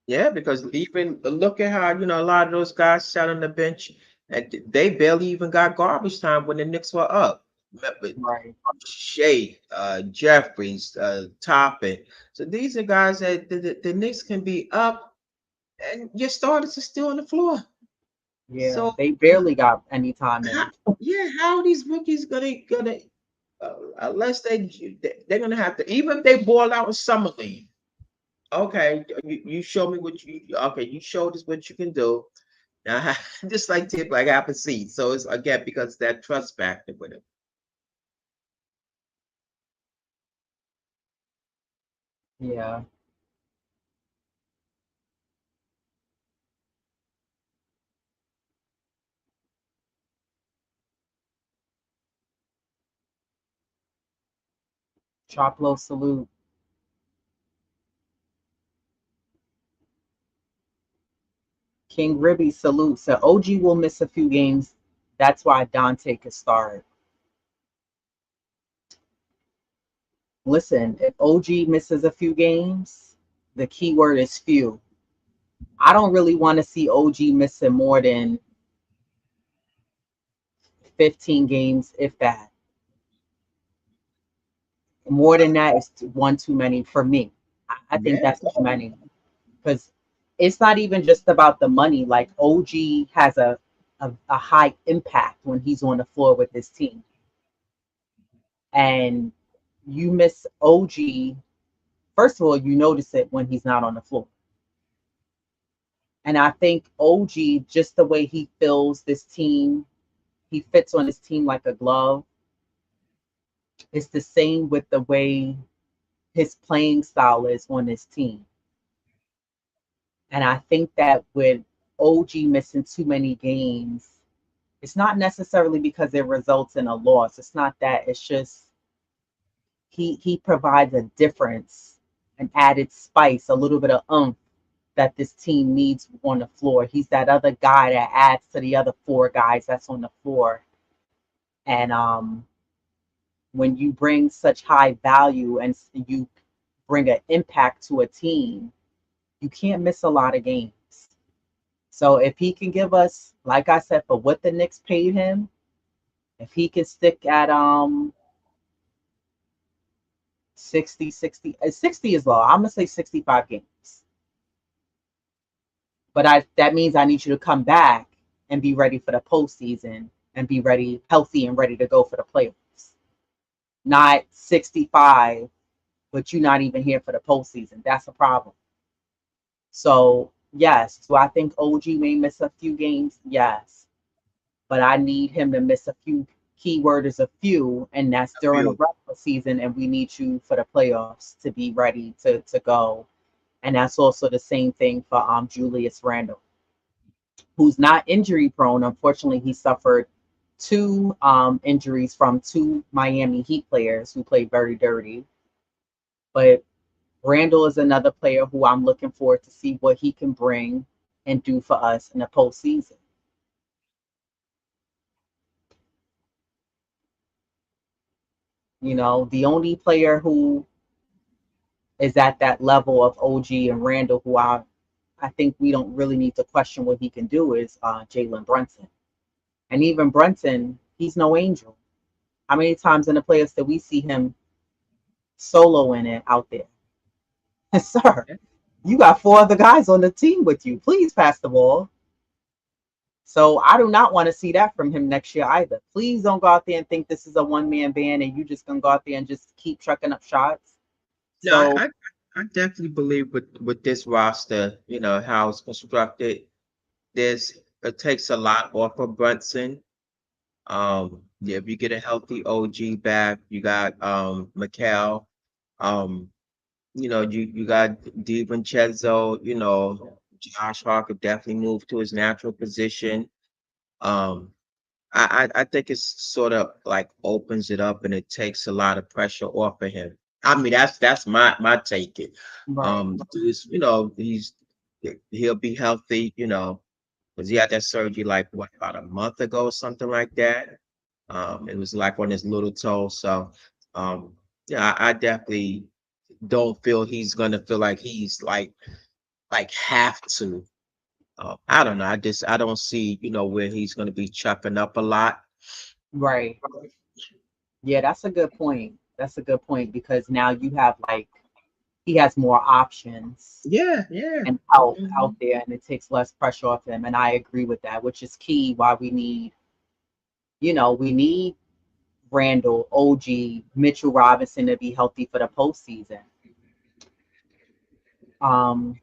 Yeah, because even look at how, a lot of those guys sat on the bench and they barely even got garbage time when the Knicks were up. Remember, Right. Shea, Jeffries, Toppin. So these are guys that the Knicks can be up and your starters are still on the floor. Yeah, So they barely got any time how, in. yeah, how are these rookies gonna unless they're gonna have to, even if they ball out in summer league. Okay, you show me what you showed us what you can do. Now, just like tip, like have a seat. So it's again because that trust factor with him. Yeah, Choplo salute. King Ribby salute. So OG will miss a few games. That's why Dante could start. Listen, if OG misses a few games, the key word is few. I don't really want to see OG missing more than 15 games, if that. More than that is one too many for me. I think Yeah, that's too many because it's not even just about the money. Like OG has a high impact when he's on the floor with his team. And you miss OG, first of all, you notice it when he's not on the floor. And I think OG, just the way he fills this team, he fits on his team like a glove. It's the same with the way his playing style is on his team. And I think that with OG missing too many games, it's not necessarily because it results in a loss. It's not that. It's just he provides a difference, an added spice, a little bit of oomph that this team needs on the floor. He's that other guy that adds to the other four guys that's on the floor. And when you bring such high value and you bring an impact to a team, you can't miss a lot of games. So if he can give us, like I said, for what the Knicks paid him, if he can stick at 60 is low. I'm gonna say 65 games. But that means I need you to come back and be ready for the postseason and be ready, healthy and ready to go for the playoffs. Not 65, but you're not even here for the postseason. That's a problem. So yes, do I think OG may miss a few games? Yes. But I need him to miss a few. Keyword is a few, and that's a during the few. regular season, and we need you for the playoffs to be ready to go. And that's also the same thing for Julius Randle, who's not injury prone. Unfortunately, he suffered two injuries from two Miami Heat players who played very dirty. But Randall is another player who I'm looking forward to see what he can bring and do for us in the postseason. The only player who is at that level of OG and Randall, who I think we don't really need to question what he can do, is Jalen Brunson. And even Brunson, he's no angel. How many times in the playoffs did we see him soloing it out there? Sir, Yeah. you got four other guys on the team with you. Please pass the ball. So I do not want to see that from him next year either. Please don't go out there and think this is a one-man band and you just gonna go out there and just keep trucking up shots. No, So I definitely believe with this roster, how it's constructed, there's it takes a lot off of Brunson. Yeah, if you get a healthy OG back, you got Mikal. Um, you got DiVincenzo, Josh Hart could definitely move to his natural position. Um, I think it's sort of like opens it up and it takes a lot of pressure off of him. I mean, that's my take it. Right. Dude's, he'll be healthy, because he had that surgery like what about a month ago or something like that. It was like on his little toe. So um yeah, I definitely don't feel he's gonna feel like he's like have to. I don't know. I don't see, where he's gonna be chopping up a lot. Right. Yeah, that's a good point. That's a good point because now you have like he has more options Yeah, yeah. and help out Mhm. there and it takes less pressure off him. And I agree with that, which is key why we need Randall, OG, Mitchell Robinson to be healthy for the postseason. Um,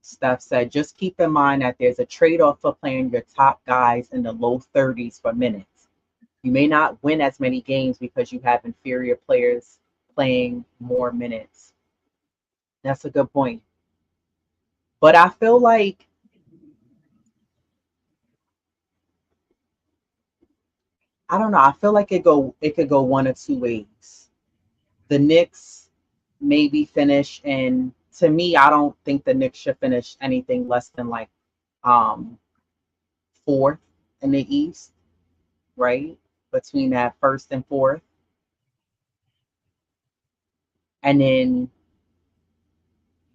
Steph said, just keep in mind that there's a trade-off for playing your top guys in the low 30s for minutes. You may not win as many games because you have inferior players playing more minutes. That's a good point. But I feel like I don't know. I feel like it could go one or two ways. The Knicks maybe finish, and to me, I don't think the Knicks should finish anything less than like um fourth in the East, right? Between that first and fourth. And then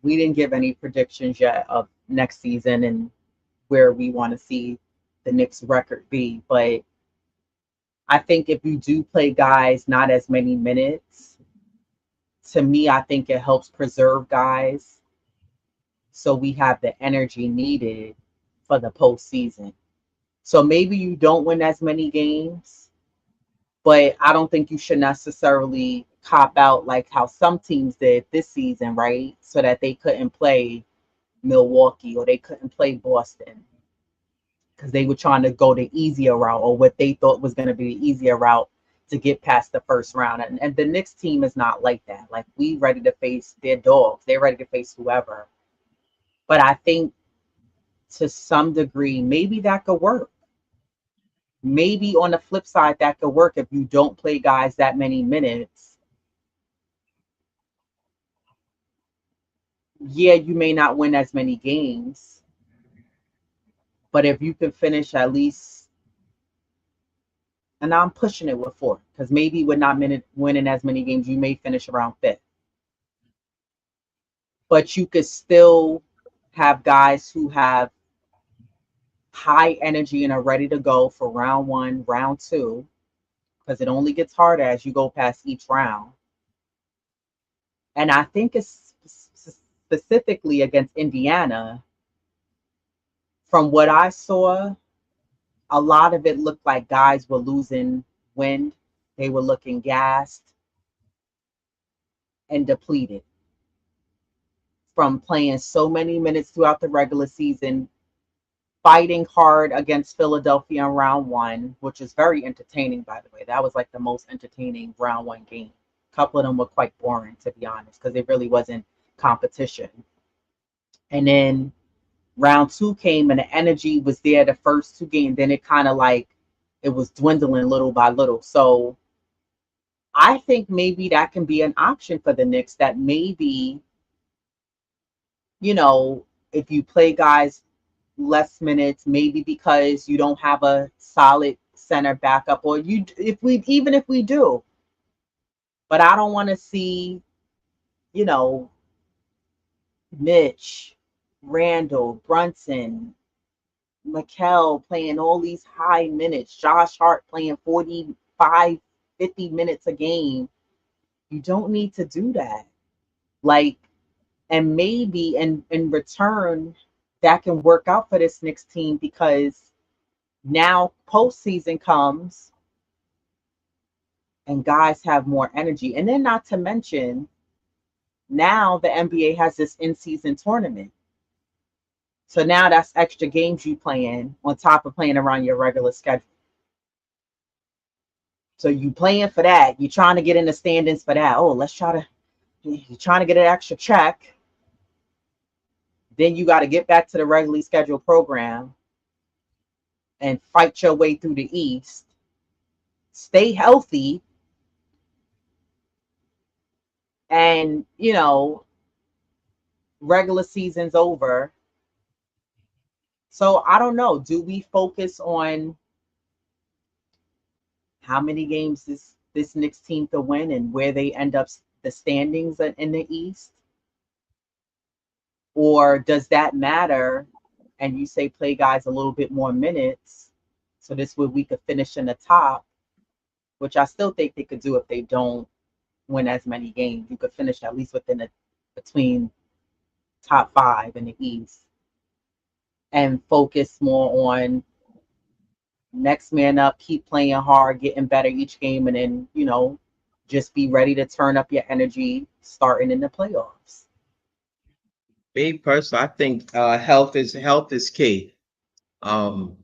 we didn't give any predictions yet of next season and where we want to see the Knicks record be. But I think if you do play guys not as many minutes, to me, I think it helps preserve guys so we have the energy needed for the postseason. So maybe you don't win as many games, but I don't think you should necessarily cop out like how some teams did this season, right? So that they couldn't play Milwaukee or they couldn't play Boston because they were trying to go the easier route or what they thought was going to be the easier route to get past the first round. And the Knicks team is not like that. Like we ready to face their dogs. They're ready to face whoever. But I think to some degree, maybe that could work. Maybe on the flip side, that could work if you don't play guys that many minutes. Yeah, you may not win as many games, but if you can finish at least, and I'm pushing it with four, because maybe we're not winning as many games, you may finish around fifth, but you could still have guys who have high energy and are ready to go for round one, round two, because it only gets harder as you go past each round. And I think it's specifically against Indiana, from what I saw, a lot of it looked like guys were losing wind. They were looking gassed and depleted from playing so many minutes throughout the regular season, fighting hard against Philadelphia in round one, which is very entertaining, by the way. That was like the most entertaining round one game. A couple of them were quite boring, to be honest, because it really wasn't competition. And then round two came and the energy was there the first two games. Then it kind of like it was dwindling little by little. So I think maybe that can be an option for the Knicks that maybe, you know, if you play guys less minutes, maybe because you don't have a solid center backup, or you if we do, but I don't want to see, you know, Mitch, Randall, Brunson, Mikel playing all these high minutes, Josh Hart playing 45, 50 minutes a game. You don't need to do that. Like, and maybe in return, that can work out for this Knicks team because now postseason comes and guys have more energy. And then not to mention, now the NBA has this in-season tournament. So now that's extra games you playing on top of playing around your regular schedule. So you playing for that. You're trying to get in the standings for that. Oh, let's try to. You're trying to get an extra check. Then you got to get back to the regularly scheduled program and fight your way through the East. Stay healthy, and regular season's over. So I don't know. Do we focus on how many games this Knicks team to win and where they end up the standings in the East? Or does that matter? And you say play guys a little bit more minutes, so this way we could finish in the top, which I still think they could do if they don't win as many games. You could finish at least between top five in the East and focus more on next man up, keep playing hard, getting better each game, and then, just be ready to turn up your energy starting in the playoffs. Me personally, I think health is key. Um,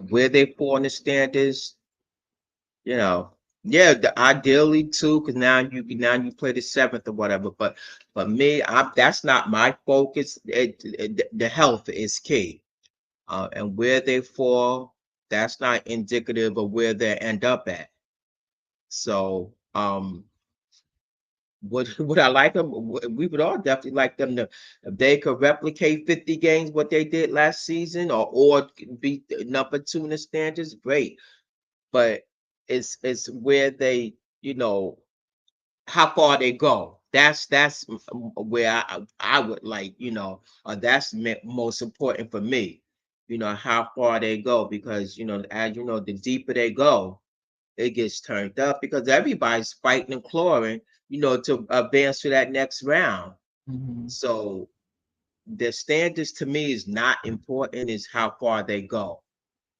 where they fall in the standards, you know, yeah, ideally too, because now you play the seventh or whatever. But me, that's not my focus. The health is key, and where they fall, that's not indicative of where they end up at. So, would I like them? We would all definitely like them to, if they could replicate 50 games what they did last season, or be number two in the standards. Great, but it's where they, how far they go. That's where I would like, that's most important for me. How far they go, because as you know, the deeper they go, it gets turned up, because everybody's fighting and clawing, to advance to that next round. Mm-hmm. So the standards to me is not important, is how far they go.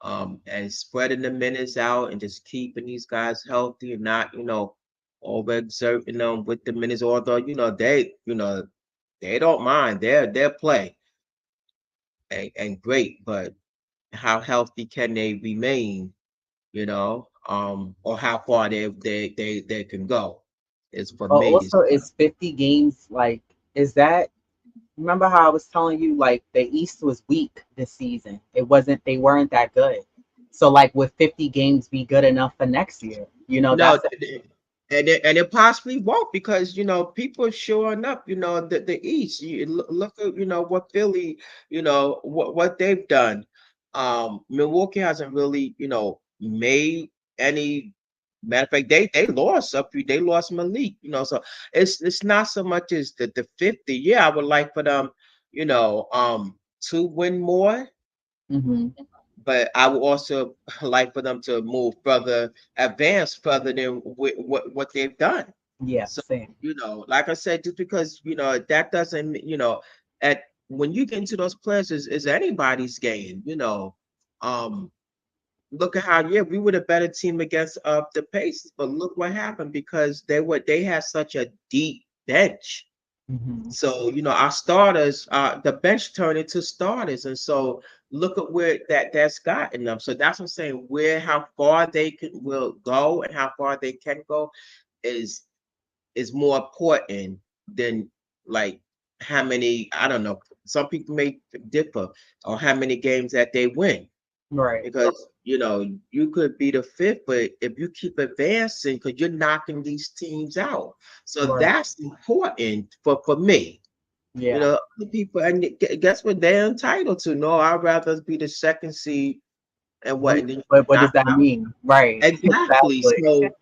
And spreading the minutes out and just keeping these guys healthy and not, overexerting them with the minutes, although, they don't mind their play and great, but how healthy can they remain, or how far they can go is for But me. also, is 50 games like, is that, remember how I was telling you, like, the East was weak this season? They weren't that good. So, like, would 50 games be good enough for next year? No, That's and it possibly won't, because people are showing up. The East. You look at what Philly, what they've done. Milwaukee hasn't really made any. Matter of fact, they lost up. They lost Malik. So it's not so much as the 50. Yeah, I would like for them, to win more, hmm but I would also like for them to move further, advance further than what they've done. yeah, So, same. like I said, just because that doesn't, at when you get into those places, is anybody's game. Um, look at how, yeah, we were the better team against the Pacers, but look what happened, because they had such a deep bench. hmm So, our starters, the bench turned into starters. And so look at where that's gotten them. So that's what I'm saying, where how far they will go and how far they can go is more important than, like, how many, I don't know, some people may differ, or how many games that they win. Right, Because you could be the fifth, but if you keep advancing, because you're knocking these teams out. So right. that's important for me. Yeah. Other people, and guess what they're entitled to? No, I'd rather be the second seed, and what, What, and then you what knock does that out. mean? Right. Exactly. Exactly. So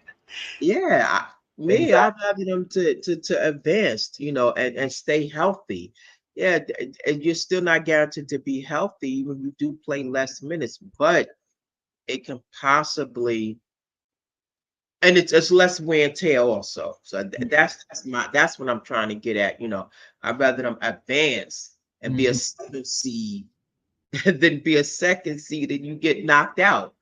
yeah, I'd Exactly. rather them to advance, and stay healthy. Yeah, and you're still not guaranteed to be healthy, even if you do play less minutes, but it can possibly, and it's less wear and tear also. So that's what I'm trying to get at. I'd rather them advance and be a hmm seventh seed than be a second seed and you get knocked out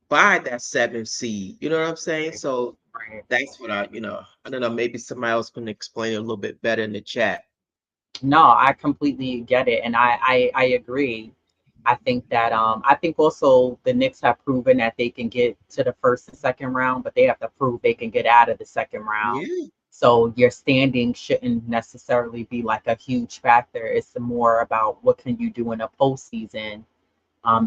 by that seventh seed. You know what I'm saying? So Right. that's what I don't know. Maybe somebody else can explain it a little bit better in the chat. No, I completely get it, and I agree. I think also the Knicks have proven that they can get to the first and second round, but they have to prove they can get out of the second round. Yeah, So your standing shouldn't necessarily be like a huge factor. It's more about what can you do in a postseason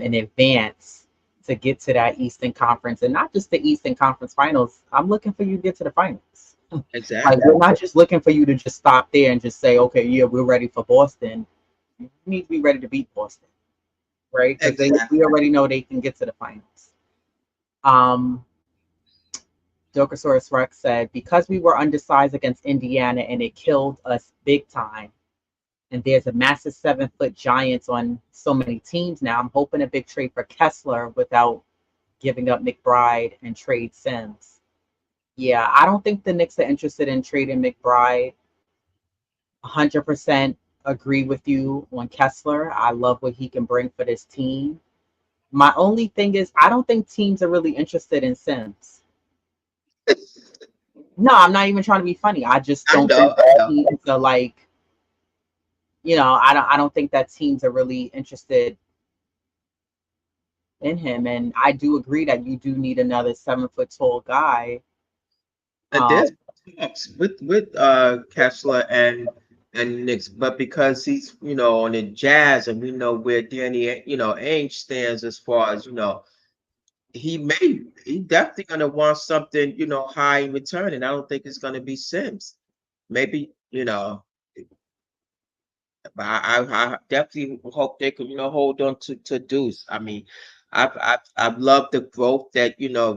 in advance to get to that Eastern Conference, and not just the Eastern Conference Finals. I'm looking for you to get to the finals. Like exactly. we're not just looking for you to just stop there and just say, okay, yeah, we're ready for Boston. You need to be ready to beat Boston, right? Because they we Exactly. already know they can get to the finals. Um, Dokasaurus Rex said, because we were undersized against Indiana and it killed us big time. And there's a massive 7 foot giants on so many teams now. I'm hoping a big trade for Kessler without giving up McBride and trade Sims. Yeah, I don't think the Knicks are interested in trading McBride. 100% agree with you on Kessler. I love what he can bring for this team. My only thing is, I don't think teams are really interested in Sims. No, I'm not even trying to be funny. I just I don't know, think I know. teams are like, I don't think that teams are really interested in him. And I do agree that you do need another 7 foot tall guy. And Um, there's talks with Kessler and Knicks, but because he's on the Jazz, and we know where Danny Ainge stands as far as he definitely gonna want something high in return, and I don't think it's gonna be Sims. Maybe but I definitely hope they could hold on to Deuce. I mean, I've loved the growth that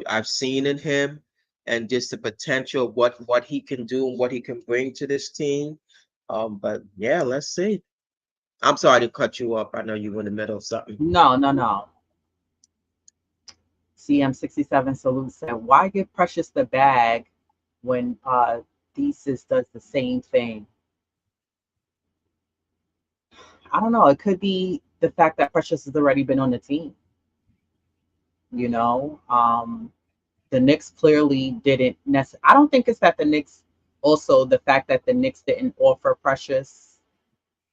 I've seen in him, and just the potential of what he can do and what he can bring to this team. But yeah, let's see. I'm sorry to cut you off. I know you were in the middle of something. no, no, no. CM67 Salute said, why give Precious the bag when Thesis does the same thing? I don't know. It could be the fact that Precious has already been on the team, you know? The Knicks clearly didn't necessarily. I don't think it's that the Knicks, also the fact that the Knicks didn't offer Precious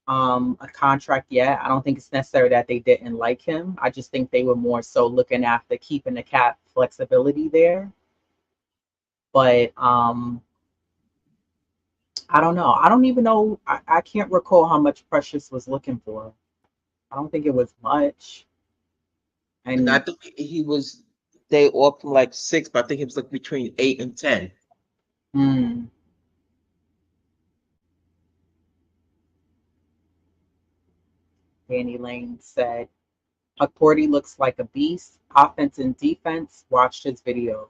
a contract yet. I don't think it's necessary that they didn't like him. I just think they were more so looking after keeping the cap flexibility there. But I don't know. I don't even know. I can't recall how much Precious was looking for. I don't think it was much. And I And think they offered him like 6, but I think it was like between 8 and 10. hmm, Danny Lane said, Huckporty looks like a beast. Offense and defense. Watched his videos.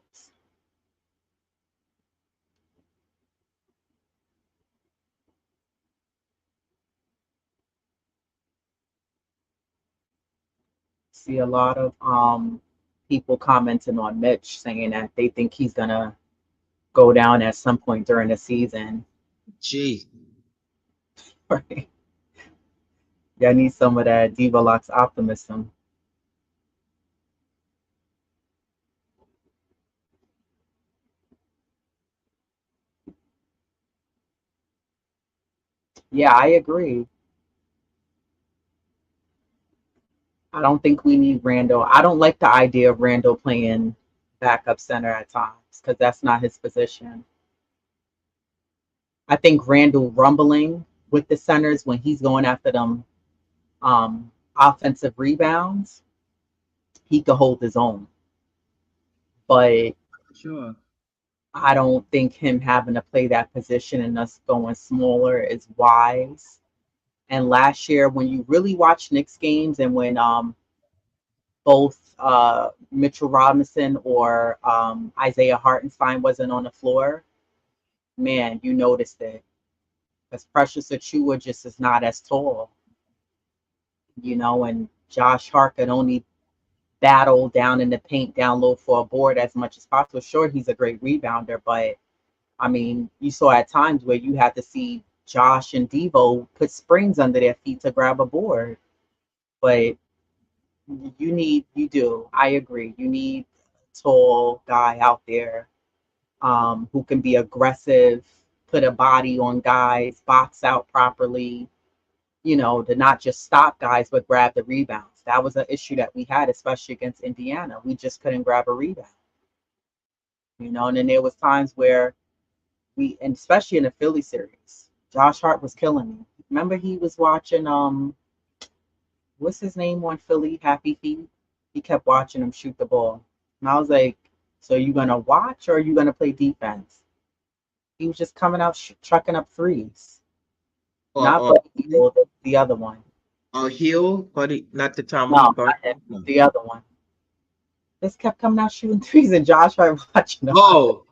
See a lot of people commenting on Mitch saying that they think he's gonna go down at some point during the season. Gee, Right? Yeah, I need some of that Divalux optimism. Yeah, I agree. I don't think we need Randall. I don't like the idea of Randall playing backup center at times because that's not his position. I think Randall rumbling with the centers when he's going after them offensive rebounds, he could hold his own. But sure. I don't think him having to play that position and us going smaller is wise. And last year, when you really watch Knicks games and when both Mitchell Robinson or Isaiah Hartenstein wasn't on the floor, man, you noticed it. Because Precious Achua just is not as tall, and Josh Hart could only battle down in the paint down low for a board as much as possible. Sure, he's a great rebounder, but I mean, you saw at times where you had to see Josh and Devo put springs under their feet to grab a board. But you do. I agree. You need a tall guy out there who can be aggressive, put a body on guys, box out properly. to not just stop guys, but grab the rebounds. That was an issue that we had, especially against Indiana. We just couldn't grab a rebound. And then there was times where and especially in the Philly series, Josh Hart was killing me. Remember he was watching, what's his name on Philly, Happy Feet? He kept watching him shoot the ball. And I was like, so are you going to watch or are you going to play defense? He was just coming out, trucking up threes. Not Buddy Hield, the other one. Oh, Hill, Buddy, not the No, Thomas not him, No. the other one. Just kept coming out shooting threes, and Josh Hart watching him. Oh,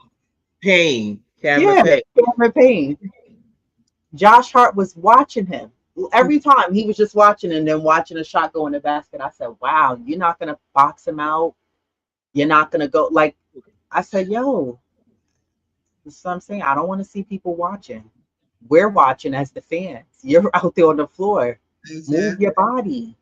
Payne, Cameron Yeah, Payne. Cameron Payne. Josh Hart was watching him. Every time he was just watching and then watching a shot go in the basket. I said, wow, you're not going to box him out. You're not going to go. Like, I said, yo, this is what I'm saying. I don't want to see people watching. We're watching as the fans. You're out there on the floor. Move your body.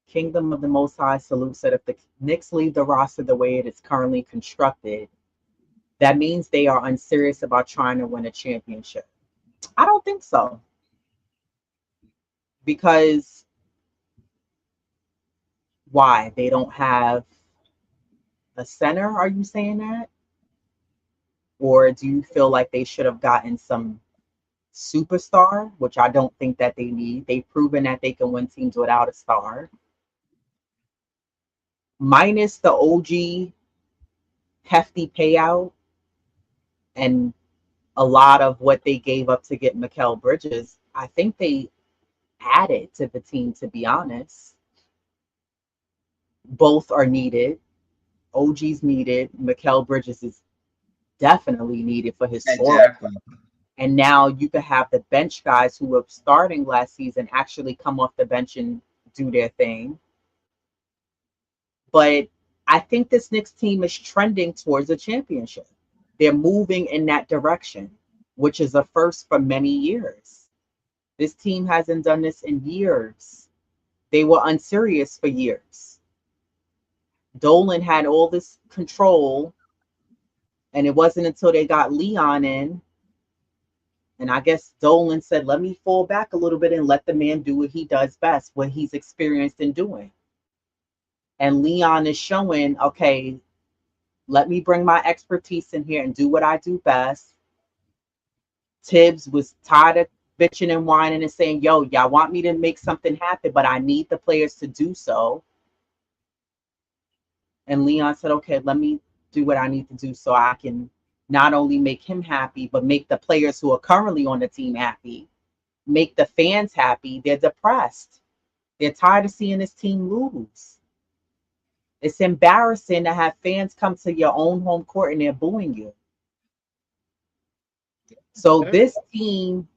Kingdom of the Most High salute said if the Knicks leave the roster the way it is currently constructed, that means they are unserious about trying to win a championship. I don't think so. Because why? They don't have a center, are you saying that? Or do you feel like they should have gotten some superstar, which I don't think that they need? They've proven that they can win teams without a star. Minus the OG hefty payout and a lot of what they gave up to get Mikal Bridges, I think they added to the team, to be honest. Both are needed. OG's needed. Mikal Bridges is definitely needed for his scoring. Exactly. And now you could have the bench guys who were starting last season actually come off the bench and do their thing. But I think this Knicks team is trending towards a championship. They're moving in that direction, which is a first for many years. This team hasn't done this in years. They were unserious for years. Dolan had all this control, and it wasn't until they got Leon in, and I guess Dolan said, let me fall back a little bit and let the man do what he does best, what he's experienced in doing. And Leon is showing, okay, let me bring my expertise in here and do what I do best. Tibbs was tired of bitching and whining and saying, yo, y'all want me to make something happen, but I need the players to do so. And Leon said, okay, let me do what I need to do so I can not only make him happy, but make the players who are currently on the team happy, make the fans happy. They're depressed. They're tired of seeing this team lose. It's embarrassing to have fans come to your own home court and they're booing you. So this team,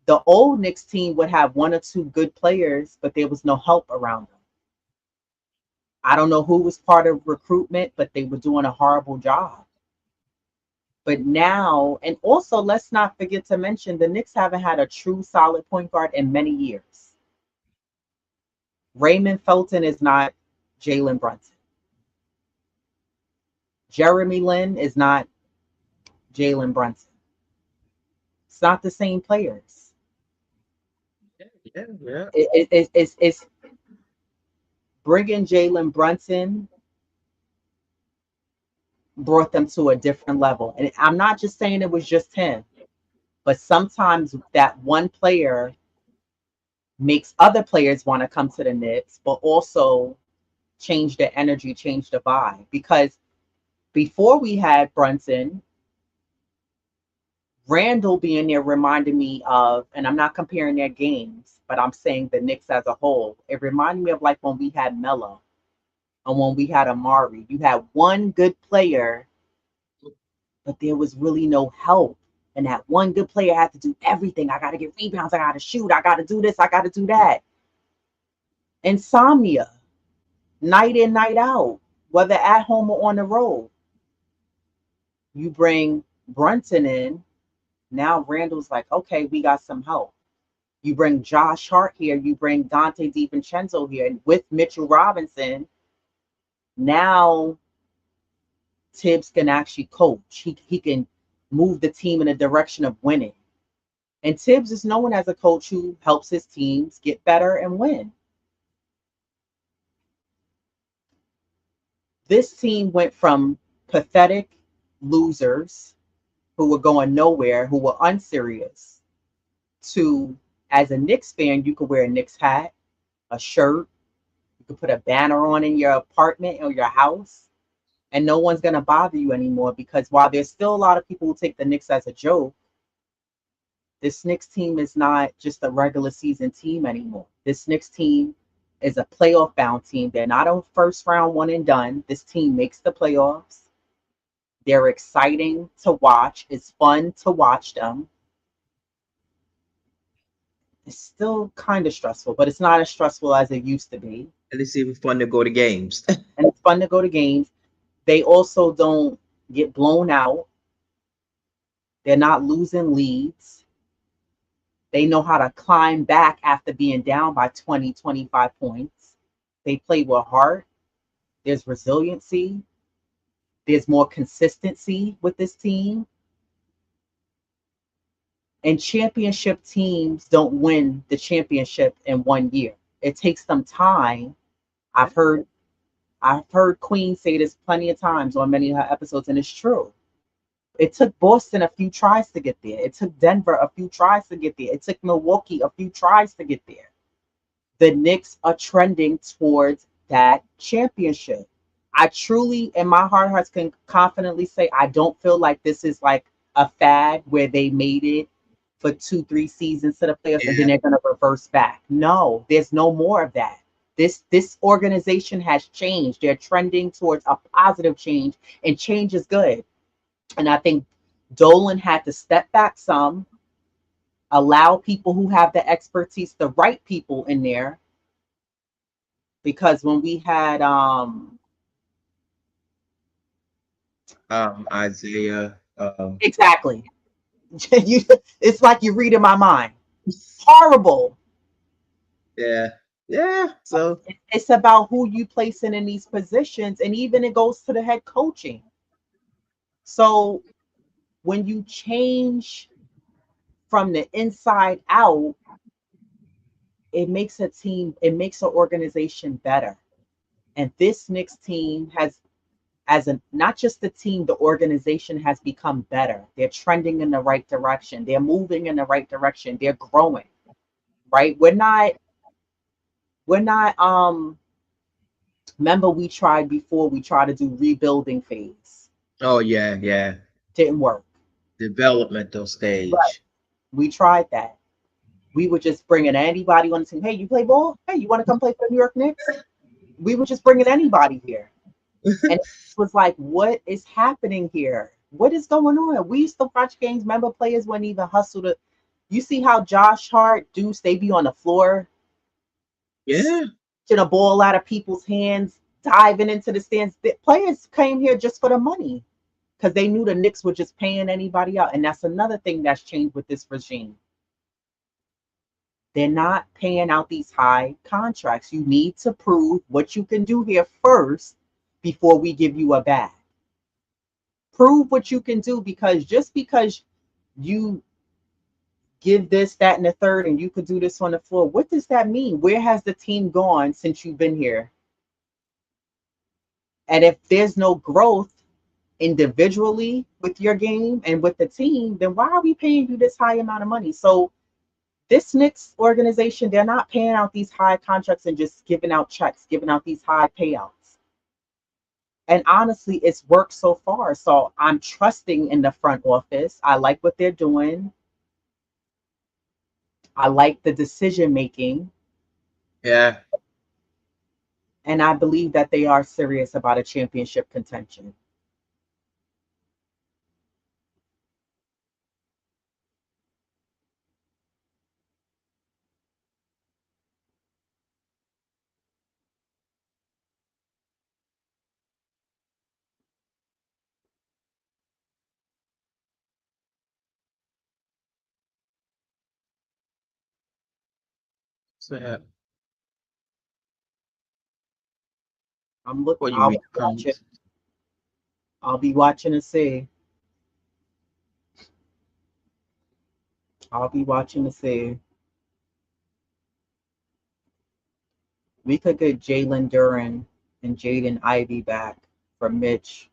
the old Knicks team, would have one or two good players, but there was no help around them. I don't know who was part of recruitment, but they were doing a horrible job. But now, and also let's not forget to mention, the Knicks haven't had a true solid point guard in many years. Raymond Felton is not Jalen Brunson. Jeremy Lin is not Jalen Brunson. It's not the same players. Yeah. It's bringing Jalen Brunson brought them to a different level. And I'm not just saying it was just him, but sometimes that one player makes other players want to come to the Knicks, but also change the energy, change the vibe. Because before we had Brunson, Randall being there reminded me of, and I'm not comparing their games, but I'm saying the Knicks as a whole. It reminded me of like when we had Melo and when we had Amari. You had one good player, but there was really no help. And that one good player had to do everything. I got to get rebounds. I got to shoot. I got to do this. I got to do that. Insomnia, night in, night out, whether at home or on the road. You bring Brunson in. Now Randall's like, okay, we got some help. You bring Josh Hart here. You bring Dante DiVincenzo here. And with Mitchell Robinson, now Tibbs can actually coach. He can move the team in a direction of winning. And Tibbs is known as a coach who helps his teams get better and win. This team went from pathetic losers who were going nowhere, who were unserious, to, as a Knicks fan, you could wear a Knicks hat, a shirt, you could put a banner on in your apartment or your house, and no one's going to bother you anymore, because while there's still a lot of people who take the Knicks as a joke, this Knicks team is not just a regular season team anymore. This Knicks team is a playoff bound team. They're not a first round one and done. This team makes the playoffs. They're exciting to watch. It's fun to watch them. It's still kind of stressful, but it's not as stressful as it used to be. And it's even fun to go to games. And it's fun to go to games. They also don't get blown out. They're not losing leads. They know how to climb back after being down by 20, 25 points. They play with heart. There's resiliency. There's more consistency with this team. And championship teams don't win the championship in 1 year. It takes them time. I've heard Queen say this plenty of times on many of her episodes, and it's true. It took Boston a few tries to get there. It took Denver a few tries to get there. It took Milwaukee a few tries to get there. The Knicks are trending towards that championship. I truly, in my heart of hearts, can confidently say I don't feel like this is like a fad where they made it for 2, 3 seasons to the playoffs and then Yeah. they're going to reverse back. No, there's no more of that. This organization has changed. They're trending towards a positive change, and change is good. And I think Dolan had to step back some, allow people who have the expertise, the right people in there. Because when we had Isaiah. exactly. you, it's like you read in my mind. Horrible. Yeah. Yeah. So It's about who you placing in these positions, and even it goes to the head coaching. So when you change from the inside out, it makes a team, it makes an organization better. And this Knicks team has, as a not just the team, the organization has become better. They're trending in the right direction. They're moving in the right direction. They're growing. Right? We're not remember we tried before, we tried to do rebuilding phase. oh yeah, yeah. Didn't work. Developmental Right. stage. We tried that. We would just bring in anybody on the team. Hey, you play ball? Hey, you want to come play for the New York Knicks? We would just bring in anybody here. And it was like, what is happening here? What is going on? We used to watch games. Remember, players wouldn't even hustle to. You see how Josh Hart, Deuce, they be on the floor, Yeah. snatching a ball out of people's hands, diving into the stands. The players came here just for the money because they knew the Knicks were just paying anybody out. And that's another thing that's changed with this regime. They're not paying out these high contracts. You need to prove what you can do here first before we give you a bag. Prove what you can do, because just because you give this, that, and the third, and you could do this on the floor, what does that mean? Where has the team gone since you've been here? And if there's no growth individually with your game and with the team, then why are we paying you this high amount of money? So this Knicks organization, they're not paying out these high contracts and just giving out checks, giving out these high payouts. And honestly, it's worked so far. So I'm trusting in the front office. I like what they're doing. I like the decision making. Yeah. And I believe that they are serious about a championship contention. So yeah. I'm look. What you I'll read be the watching. comments? I'll be watching and see. I'll be watching to see. We could get Jalen Duran and Jaden Ivey back for Mitch,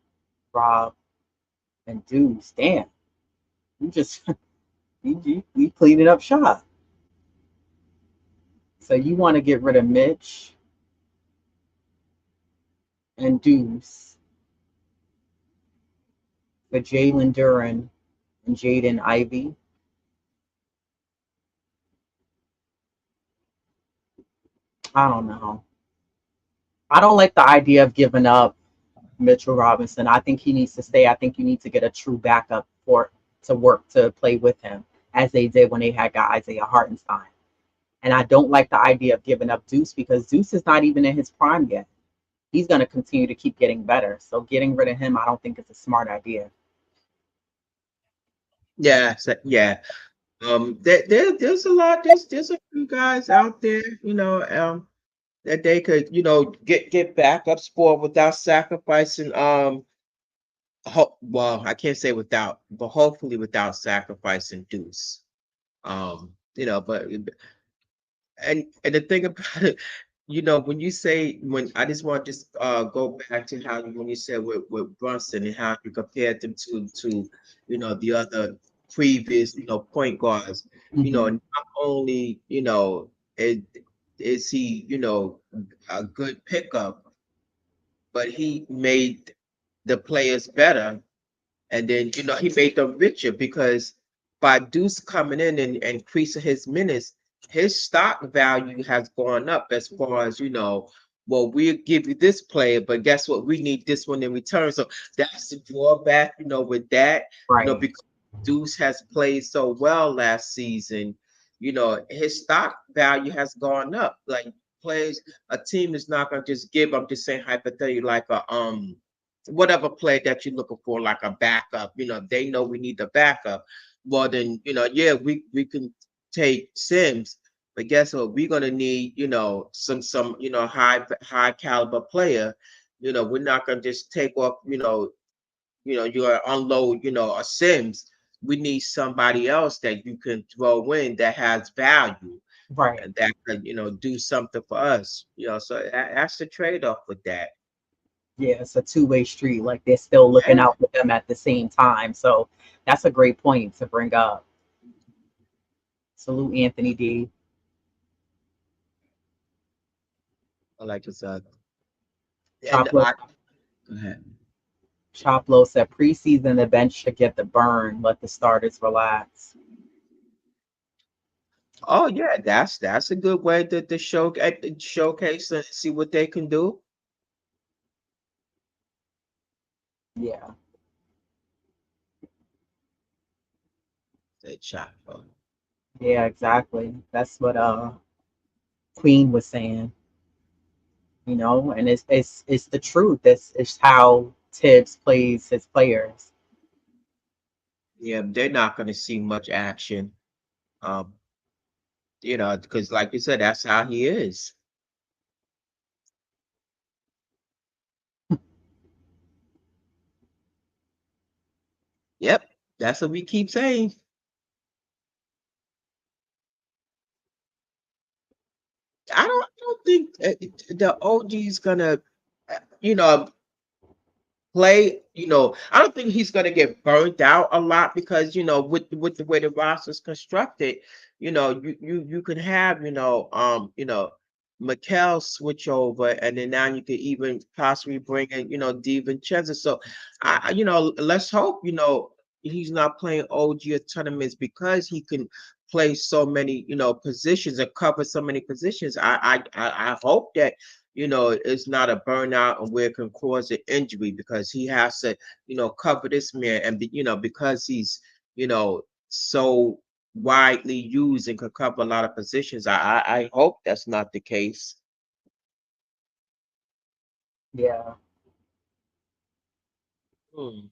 Rob, and Deuce. Damn, you just we cleaning up shop. So you want to get rid of Mitch and Deuce for Jalen Duran and Jaden Ivey. I don't know. I don't like the idea of giving up Mitchell Robinson. I think he needs to stay. I think you need to get a true backup for to work to play with him, as they did when they had got Isaiah Hartenstein. And I don't like the idea of giving up Deuce because Deuce is not even in his prime yet. He's going to continue to keep getting better. So getting rid of him, I don't think it's a smart idea. Yeah, yeah. There's a lot. There's a few guys out there, that they could, get backups for without sacrificing. Well, I can't say without, but hopefully without sacrificing Deuce. But and the thing about it, when you say when I just want to just go back to how when you said with Brunson and how you compared them to the other previous point guards, Mm-hmm. not only is, is he a good pickup, but he made the players better, and then, he made them richer because by Deuce coming in and increasing his minutes, his stock value has gone up as far as, well, we'll give you this player, but guess what? We need this one in return. So that's the drawback, with that, Right. because Deuce has played so well last season, his stock value has gone up. Like plays, a team is not gonna just give, I'm just saying hypothetically, like a whatever play that you're looking for, like a backup. They know we need the backup. Well, then, yeah, we can take Sims, but guess what? We're gonna need, some, high caliber player. We're not gonna just take off, you're gonna unload, a Sims. We need somebody else that you can throw in that has value Right. and that can, do something for us. So that's the trade-off with that. Yeah, it's a two-way street. Like they're still looking Yeah. out for them at the same time. So that's a great point to bring up. Salute Anthony D. I like this. And Choplo, go ahead. Choplo said preseason the bench should get the burn. Let the starters relax. Oh yeah, that's a good way to showcase and see what they can do. Yeah. They shot. Yeah, exactly. That's what Queen was saying. And it's the truth. It's how Tibbs plays his players. Yeah, they're not going to see much action. Um, because like you said, that's how he is. Yep, that's what we keep saying. I don't think the OG is gonna, you know, play. I don't think he's gonna get burnt out a lot because with the way the roster is constructed, you can have Mikel switch over, and then now you could even possibly bring in DiVincenzo. So let's hope he's not playing OG at tournaments because he can play so many positions and cover so many positions. I hope that it's not a burnout and where it can cause an injury because he has to, cover this man and because he's, so widely used and can cover a lot of positions. I hope that's not the case. Yeah. Hmm.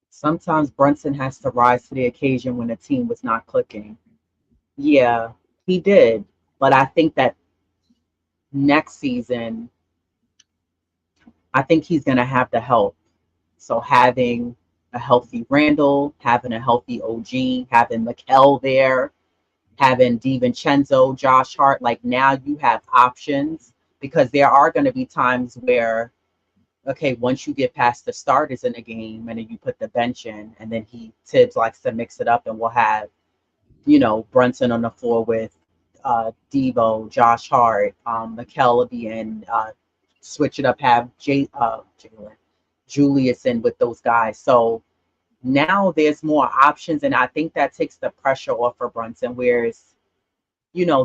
Sometimes Brunson has to rise to the occasion when the team was not clicking. Yeah, he did. But I think that next season, I think he's going to have the help. So having a healthy Randall, having a healthy OG, having Mikel there, having DiVincenzo, Josh Hart. Like now you have options because there are going to be times where, okay, once you get past the starters in a game and then you put the bench in, and then Tibbs likes to mix it up and we'll have, Brunson on the floor with Devo, Josh Hart, Mikel will be in, switch it up, have Jalen, Julius in with those guys. So now there's more options, and I think that takes the pressure off for Brunson. Whereas,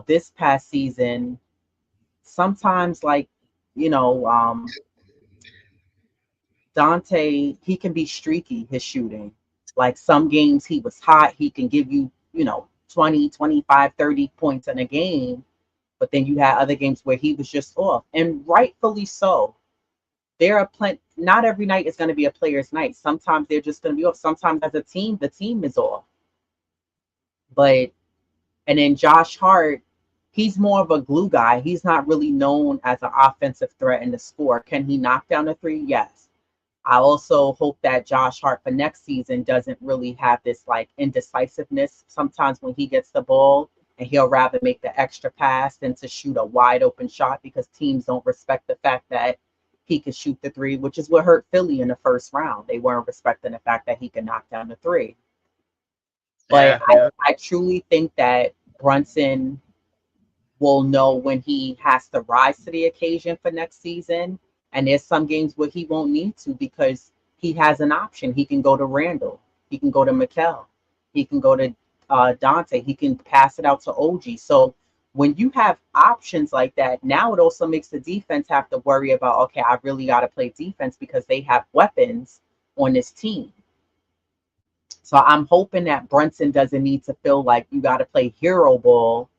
this past season, sometimes like, you know, Dante, he can be streaky, his shooting. Like some games he was hot, he can give you, 20, 25, 30 points in a game. But then you had other games where he was just off, and rightfully so. There are plenty. Not every night is going to be a player's night. Sometimes they're just going to be off. Sometimes as a team, the team is off. But and then Josh Hart, he's more of a glue guy. He's not really known as an offensive threat in the score. Can he knock down a three? Yes. I also hope that Josh Hart for next season doesn't really have this like indecisiveness sometimes when he gets the ball, and he'll rather make the extra pass than to shoot a wide open shot because teams don't respect the fact that he could shoot the three, which is what hurt Philly in the first round. They weren't respecting the fact that he could knock down the three. But Yeah, yeah. I truly think that Brunson will know when he has to rise to the occasion for next season. And there's some games where he won't need to because he has an option. He can go to Randall. He can go to Mikel. He can go to Dante. He can pass it out to OG. So when you have options like that, now it also makes the defense have to worry about, okay, I really got to play defense because they have weapons on this team. So I'm hoping that Brunson doesn't need to feel like you got to play hero ball.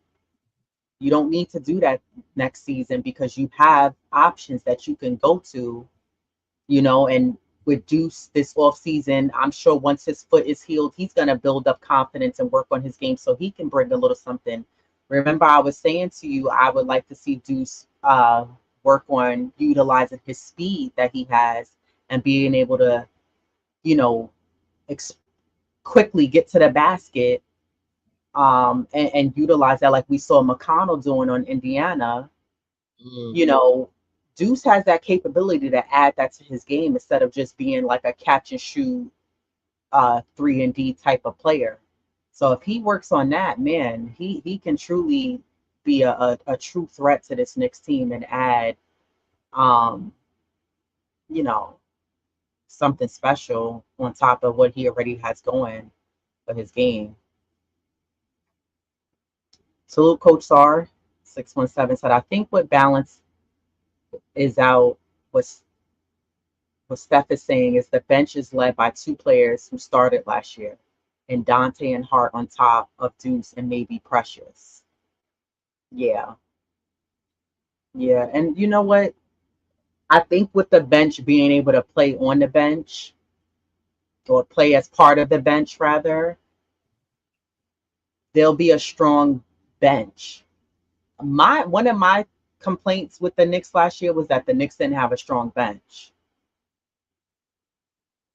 You don't need to do that next season because you have options that you can go to, and with Deuce this off season, I'm sure once his foot is healed, he's going to build up confidence and work on his game so he can bring a little something. Remember, I was saying to you, I would like to see Deuce work on utilizing his speed that he has and being able to, you know, ex- quickly get to the basket, and utilize that like we saw McConnell doing on Indiana. Mm. You know, Deuce has that capability to add that to his game instead of just being like a catch and shoot 3-and-D type of player. So if he works on that, man, he can truly be a true threat to this Knicks team and add, um, you know, something special on top of what he already has going for his game. Salute Coach Sar 617 said, I think what balance is out, what Steph is saying is the bench is led by two players who started last year, and Dante and Hart on top of Deuce and maybe Precious. Yeah. Yeah. And you know what? I think with the bench being able to play on the bench or play as part of the bench rather, there'll be a strong bench. My one of my complaints with the Knicks last year was that the Knicks didn't have a strong bench.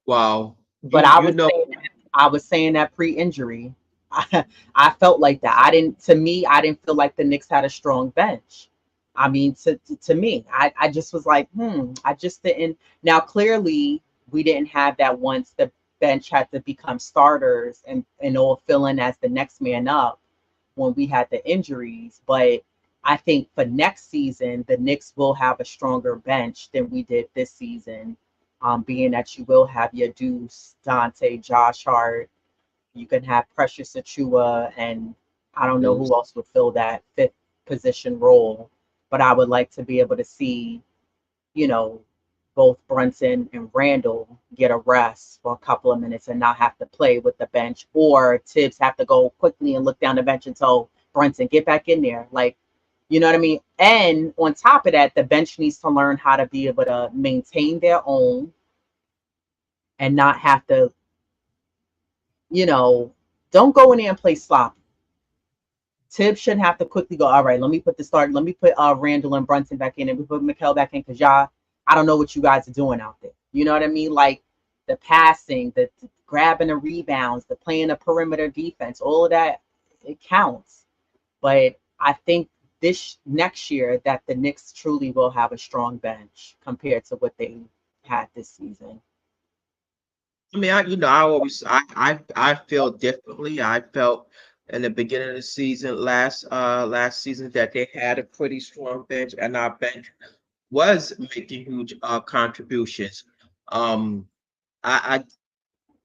Wow. But You know, I was saying that pre-injury. I felt like that. I didn't feel like the Knicks had a strong bench. I mean, to me, I just was like, I just didn't. Now, clearly, we didn't have that once the bench had to become starters and all fill in as the next man up when we had the injuries. But I think for next season, the Knicks will have a stronger bench than we did this season, being that you will have your Deuce, Dante, Josh Hart. You can have Precious Achua, and I don't know Deuce. who else would fill that fifth position role. But I would like to be able to see, you know, both Brunson and Randall get a rest for a couple of minutes and not have to play with the bench, or Tibbs have to go quickly and look down the bench and tell Brunson, get back in there. Like, you know what I mean? And on top of that, the bench needs to learn how to be able to maintain their own and not have to, you know, don't go in there and play sloppy. Tibbs shouldn't have to quickly go, all right, let me put Randall and Brunson back in and we put Mikel back in because y'all, I don't know what you guys are doing out there. You know what I mean? Like, the passing, the grabbing the rebounds, the playing the perimeter defense, all of that, it counts. But I think this next year that the Knicks truly will have a strong bench compared to what they had this season. I mean, I always, I feel differently. I felt in the beginning of the season, last season, that they had a pretty strong bench, and our bench was making huge contributions. Um, I,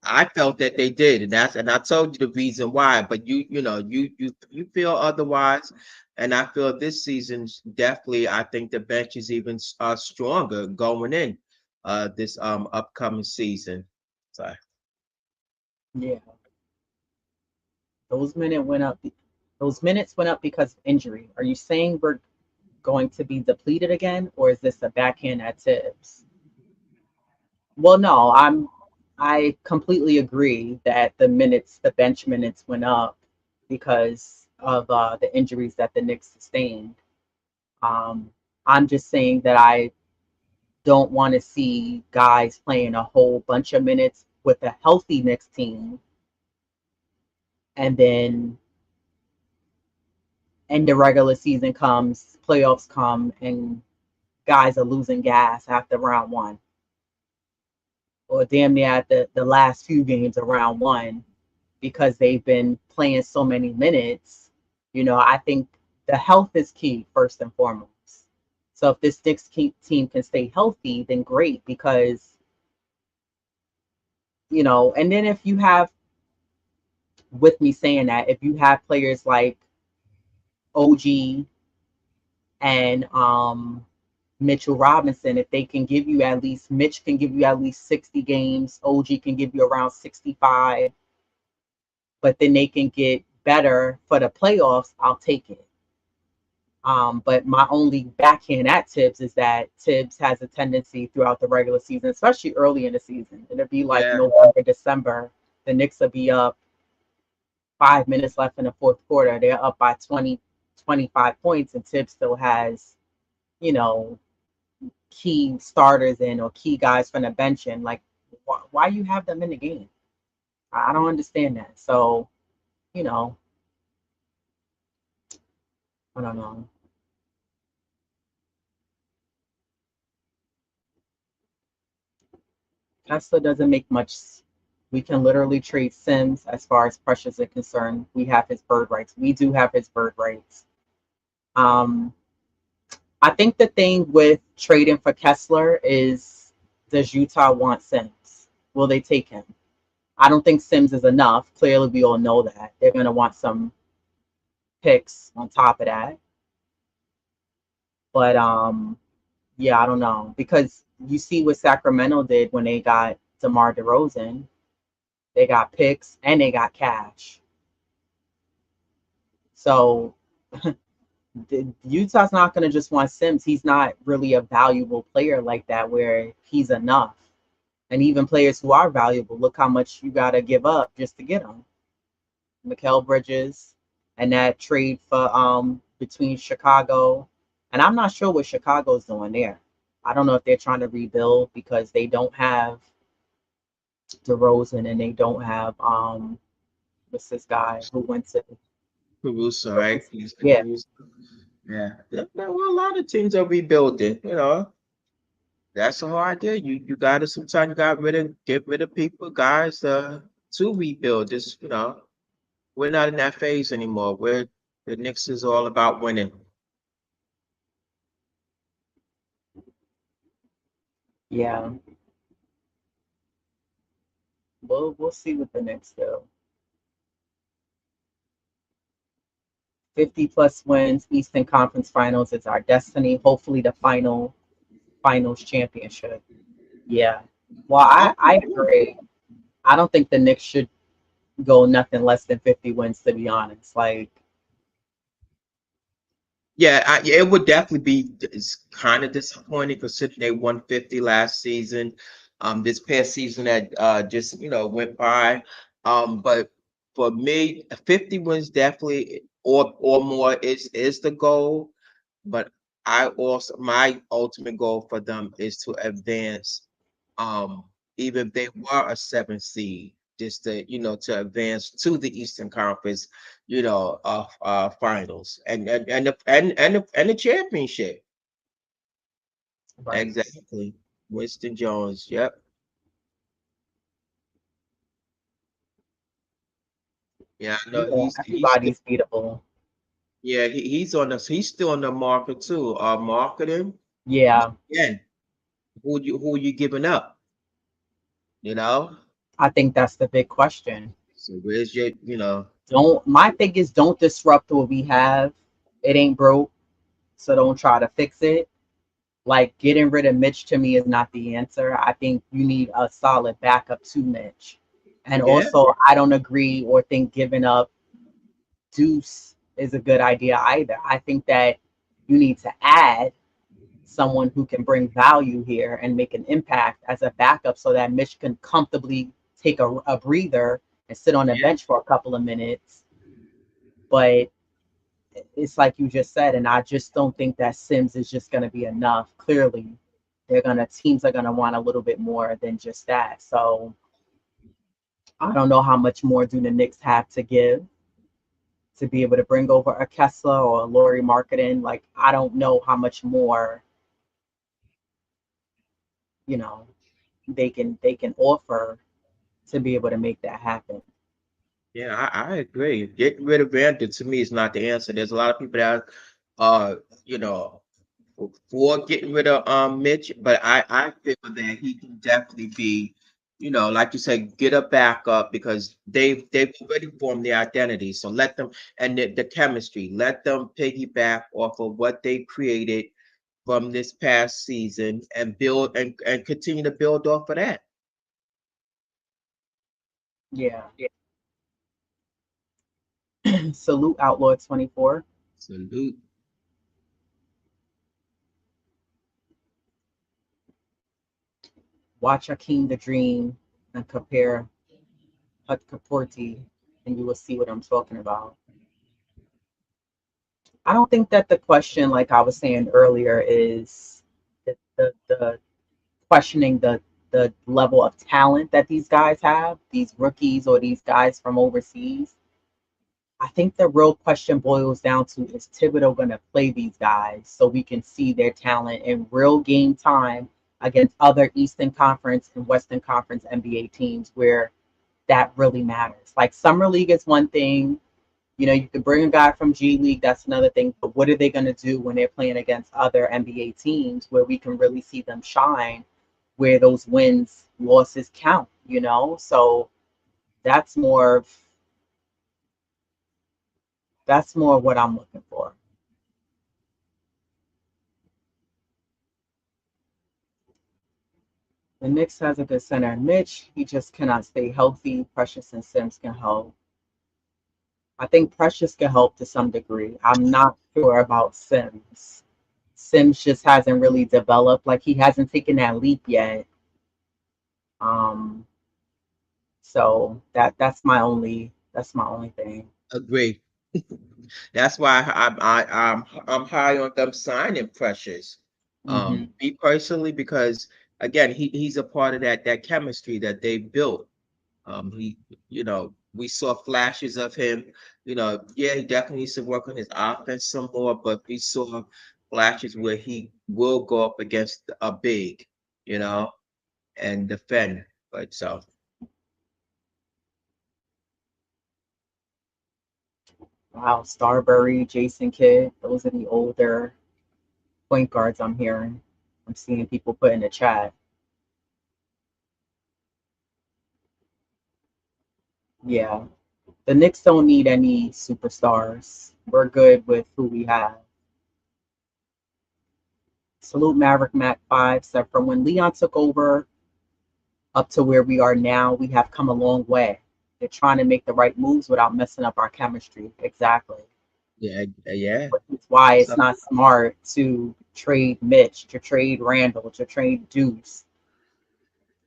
I felt that they did, and I told you the reason why. But you feel otherwise, and I feel this season's definitely. I think the bench is even stronger going in this upcoming season. So Yeah, those minutes went up. Those minutes went up because of injury. Are you saying we're going to be depleted again, or is this a backhand at Tibbs? Well, no, I completely agree that the bench minutes went up because of the injuries that the Knicks sustained. Um, I'm just saying that I don't want to see guys playing a whole bunch of minutes with a healthy Knicks team, and then the regular season comes, playoffs come, and guys are losing gas after round one, or damn near at the last few games of round one because they've been playing so many minutes. I think the health is key first and foremost. So if this Knicks team can stay healthy, then great because, and then if you have, with me saying that, if you have players like OG and Mitchell Robinson, if they can give you at least, Mitch can give you at least 60 games, OG can give you around 65, but then they can get better for the playoffs, I'll take it. But my only backhand at Tibbs is that Tibbs has a tendency throughout the regular season, especially early in the season. It'll be like yeah, November, December. The Knicks will be up 5 minutes left in the fourth quarter. They're up by 20, 25 points, and Tibbs still has, you know, key starters in or key guys from the bench in. Like, why you have them in the game? I don't understand that. So, you know, I don't know. Tesla doesn't make much. We can literally trade Sims as far as Precious is concerned. We have his bird rights. We do have his bird rights. Um, I think the thing with trading for Kessler is, does Utah want Sims? Will they take him? I don't think Sims is enough. Clearly, we all know that. They're going to want some picks on top of that. But yeah, I don't know. Because you see what Sacramento did when they got DeMar DeRozan. They got picks and they got cash. So Utah's not going to just want Sims. He's not really a valuable player like that where he's enough. And even players who are valuable, look how much you got to give up just to get them. Mikal Bridges and that trade for between Chicago. And I'm not sure what Chicago's doing there. I don't know if they're trying to rebuild because they don't have DeRozan and they don't have what's this guy who went to Caruso, right? He's the yeah. Caruso. Yeah, well, a lot of teams are rebuilding. That's the whole idea. You got to sometimes you got get rid of people, guys, to rebuild. We're not in that phase anymore. The Knicks is all about winning. Yeah. We'll see what the Knicks do. 50 plus wins, Eastern Conference Finals. It's our destiny. Hopefully the finals championship. Yeah. Well, Oh, I agree. I don't think the Knicks should go nothing less than 50 wins, to be honest. Like, yeah, yeah, it would definitely be. It's kind of disappointing considering they won 50 last season. This past season that just went by. But for me, 50 wins definitely or more is the goal. But my ultimate goal for them is to advance. Um, even if they were a 7th seed, just to to advance to the Eastern Conference, finals and the championship. Right. Exactly. Winston Jones. Yep. Yeah, I know Yeah, he's still, everybody's beatable. yeah, he's still on the market too. Marketing. Yeah, Again, who you giving up? You know? I think that's the big question. So where's your. Don't My thing is don't disrupt what we have. It ain't broke, so don't try to fix it. Like getting rid of Mitch to me is not the answer. I think you need a solid backup to Mitch. And Yeah, also I don't agree or think giving up Deuce is a good idea either. I think that you need to add someone who can bring value here and make an impact as a backup so that Mitch can comfortably take a breather and sit on the yeah, bench for a couple of minutes. But it's like you just said, and I just don't think that Sims is just going to be enough. Clearly, teams are gonna want a little bit more than just that. So I don't know how much more do the Knicks have to give to be able to bring over a Kessler or a Laurie Marketing. Like I don't know how much more you know they can offer to be able to make that happen. yeah. I agree. Getting rid of Vander to me is not the answer. There's a lot of people that you know for getting rid of Mitch, but I feel that he can definitely be, like you said, get a backup because they've already formed their identity. So let them, and the chemistry, let them piggyback off of what they created from this past season and build and continue to build off of that. Yeah. Salute Outlaw 24. Salute. Watch Akeem the Dream and compare Hut Kaporti, and you will see what I'm talking about. I don't think that the question, like I was saying earlier, is the questioning the level of talent that these guys have, these rookies or these guys from overseas. I think the real question boils down to is Thibodeau going to play these guys so we can see their talent in real game time against other Eastern Conference and Western Conference NBA teams where that really matters. Like Summer League is one thing. You could bring a guy from G League, that's another thing. But what are they going to do when they're playing against other NBA teams where we can really see them shine, where those wins, losses count? So that's more of that's more what I'm looking for. The Knicks has a good center in Mitch. He just cannot stay healthy. Precious and Sims can help. I think Precious can help to some degree. I'm not sure about Sims. Sims just hasn't really developed. Like he hasn't taken that leap yet. Um, so that's my only thing. Agree. That's why I'm high on them signing pressures. Hmm. Me personally, because again, he's a part of that chemistry that they built. He, we saw flashes of him. Yeah, he definitely needs to work on his offense some more, but we saw flashes where he will go up against a big, you know, and defend. But so Wow, Starbury, Jason Kidd, those are the older point guards I'm hearing. I'm seeing people put in the chat. Yeah, the Knicks don't need any superstars. We're good with who we have. Salute Maverick Mac 5 said from when Leon took over up to where we are now, we have come a long way. They're trying to make the right moves without messing up our chemistry. Exactly. yeah, yeah. Which is why So it's not smart to trade Mitch, to trade Randall, to trade Deuce.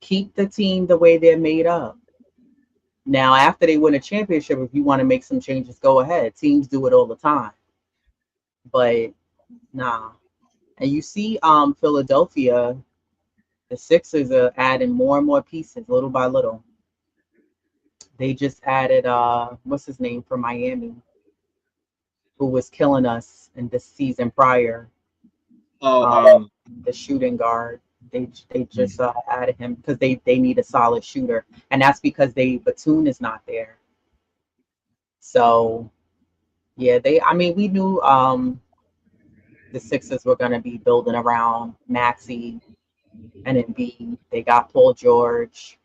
Keep the team the way they're made up. Now, after they win a championship, if you want to make some changes, go ahead. Teams do it all the time. But nah. And you see Philadelphia, The Sixers are adding more and more pieces little by little. They just added what's his name from Miami, who was killing us in the season prior. Oh, Um, the shooting guard. They just added him because they need a solid shooter, and that's because they Batum is not there. So yeah, they. I mean, we knew the Sixers were going to be building around Maxey and Embiid. They got Paul George,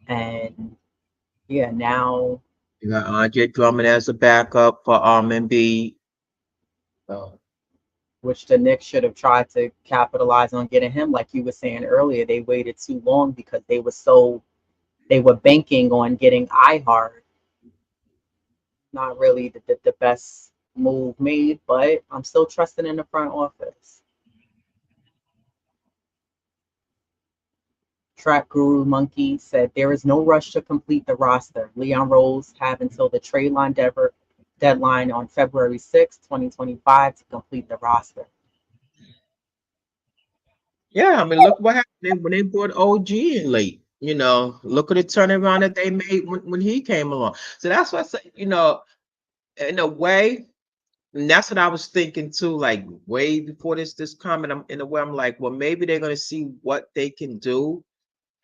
and yeah, now you got Andre Drummond as a backup for Embiid. So, which the Knicks should have tried to capitalize on getting him, like you were saying earlier. They waited too long because they were banking on getting iHeart. Not really the best move made, but I'm still trusting in the front office. Track Guru Monkey said there is no rush to complete the roster. Leon Rose have until the trade line deadline on February 6, 2025 to complete the roster. yeah, I mean, look what happened when they brought OG in late. Look at the turnaround that they made when he came along. So that's what I say, in a way, and that's what I was thinking too, like way before this comment. In a way, I'm like, well, maybe they're gonna see what they can do,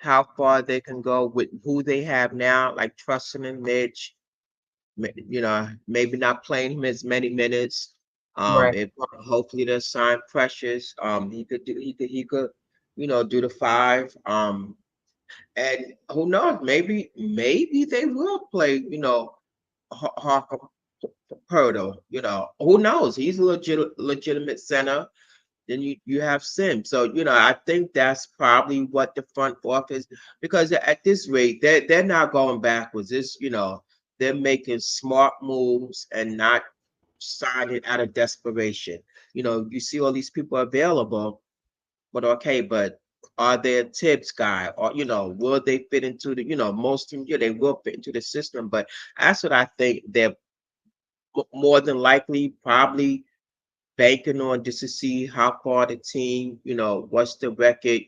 how far they can go with who they have now, like trusting in Mitch, maybe not playing him as many minutes. Right, If hopefully the sign pressures, he could, do the five. And who knows, maybe they will play, Harper Hurdle, who knows? He's a legitimate center. Then you have Sim. So, I think that's probably what the front office, because at this rate, they're not going backwards. They're making smart moves and not signing out of desperation. You see all these people available, but okay, but are they a tips guy? Or, will they fit into most teams, yeah, they will fit into the system. But that's what I think they're more than likely probably banking on, just to see how far the team, what's the record,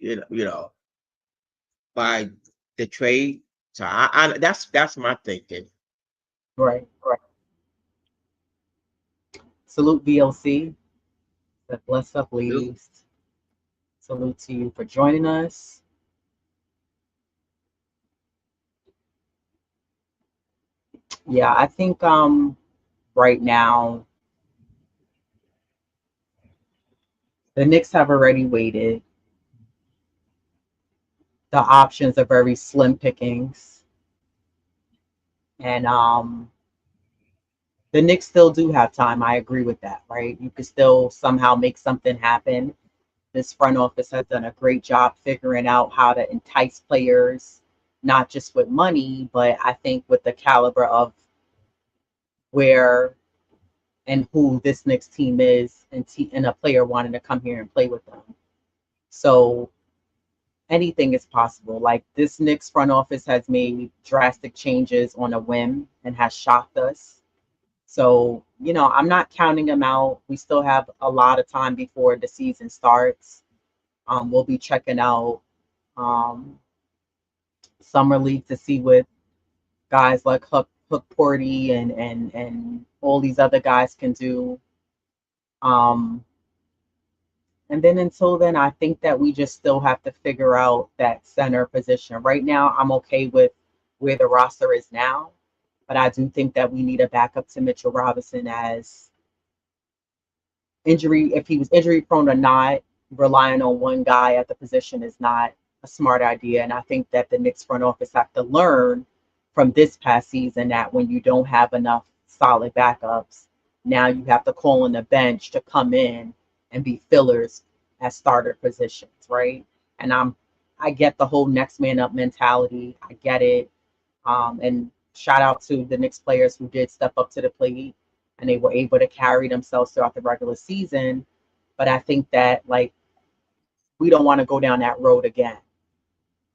by the trade. So that's my thinking. right. Salute VLC. Bless up, ladies. Salute to you for joining us. Yeah, I think right now the Knicks have already waited. The options are very slim pickings, and the Knicks still do have time. I agree with that, right? You could still somehow make something happen. This front office has done a great job figuring out how to entice players, not just with money, but I think with the caliber of where and who this Knicks team is, and a player wanting to come here and play with them. So anything is possible. Like this Knicks front office has made drastic changes on a whim and has shocked us. So, I'm not counting them out. We still have a lot of time before the season starts. We'll be checking out um, summer league to see what guys like Hook Porty and all these other guys can do. Um, and then until then, I think that we just still have to figure out that center position. Right now, I'm okay with where the roster is now, but I do think that we need a backup to Mitchell Robinson as injury, if he was injury prone or not, relying on one guy at the position is not a smart idea. And I think that the Knicks front office have to learn from this past season that when you don't have enough solid backups, now you have to call on the bench to come in and be fillers at starter positions, right? And I get the whole next man up mentality. I get it. And shout out to the Knicks players who did step up to the plate and they were able to carry themselves throughout the regular season. But I think that like we don't want to go down that road again.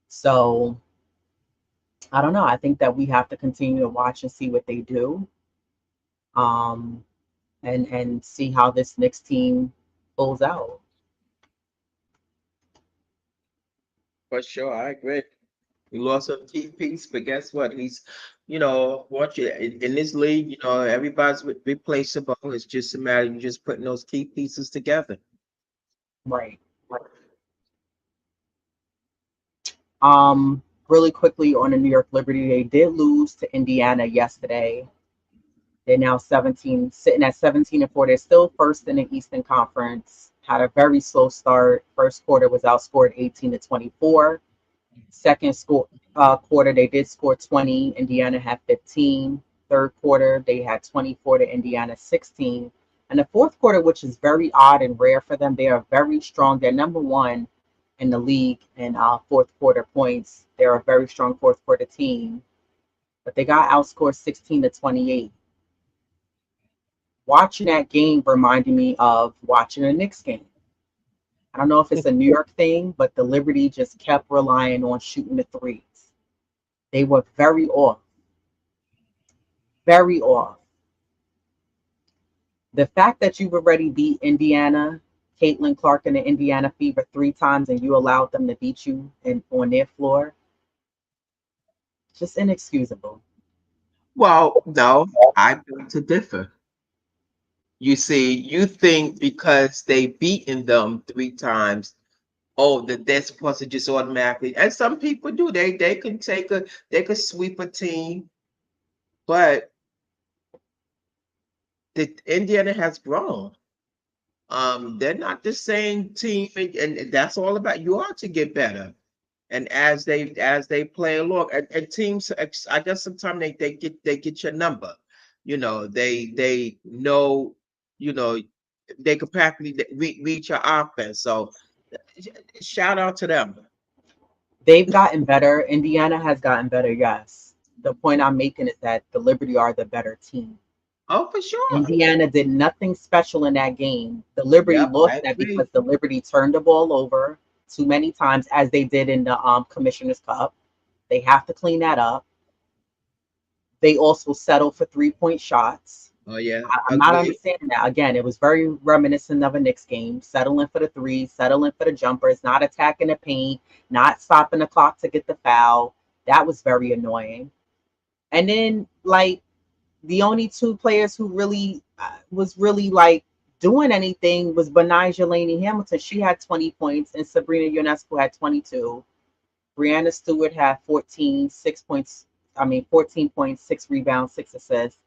So I don't know. I think that we have to continue to watch and see what they do, um, and see how this Knicks team pulls out. For sure, I agree. He lost a key piece, but guess what? He's, watch it in this league. Everybody's replaceable. It's just a matter of you just putting those key pieces together. Right. Really quickly on the New York Liberty, they did lose to Indiana yesterday. They're now 17, sitting at 17-4. They're still first in the Eastern Conference. Had a very slow start. First quarter was outscored 18-24. Second quarter, they did score 20. Indiana had 15. Third quarter, they had 24 to Indiana 16. And the fourth quarter, which is very odd and rare for them, they are very strong. They're number one in the league in fourth quarter points. They're a very strong fourth quarter team, but they got outscored 16-28. Watching that game reminded me of watching a Knicks game. I don't know if it's a New York thing, but the Liberty just kept relying on shooting the threes. They were very off, very off. The fact that you've already beat Indiana, Caitlin Clark and the Indiana Fever 3 times, and you allowed them to beat you on their floor, just inexcusable. Well, no, I beg to differ. You see, you think because they beaten them 3 times, oh, that they're supposed to just automatically, and some people do. They can they can sweep a team, but the Indiana has grown. They're not the same team, and that's all about. You are to get better, and as they play along, and teams, I guess sometimes they get your number. They know, you know, they could practically reach your offense. So shout out to them. They've gotten better. Indiana has gotten better, yes. The point I'm making is that the Liberty are the better team. Oh, for sure. Indiana did nothing special in that game. The Liberty Yep, lost I that agree. because the Liberty turned the ball over too many times, as they did in the Commissioner's Cup. They have to clean that up. They also settled for 3-point shots. Oh yeah, I'm not agreed. understanding that. Again, it was very reminiscent of a Knicks game, settling for the threes, settling for the jumpers, not attacking the paint, not stopping the clock to get the foul. That was very annoying. And then, like, the only 2 players who really was really like doing anything was Benijah Laney Hamilton. She had 20 points, and Sabrina Ionescu had 22. Brianna Stewart had 14, 6 points. 14 points, 6 rebounds, 6 assists.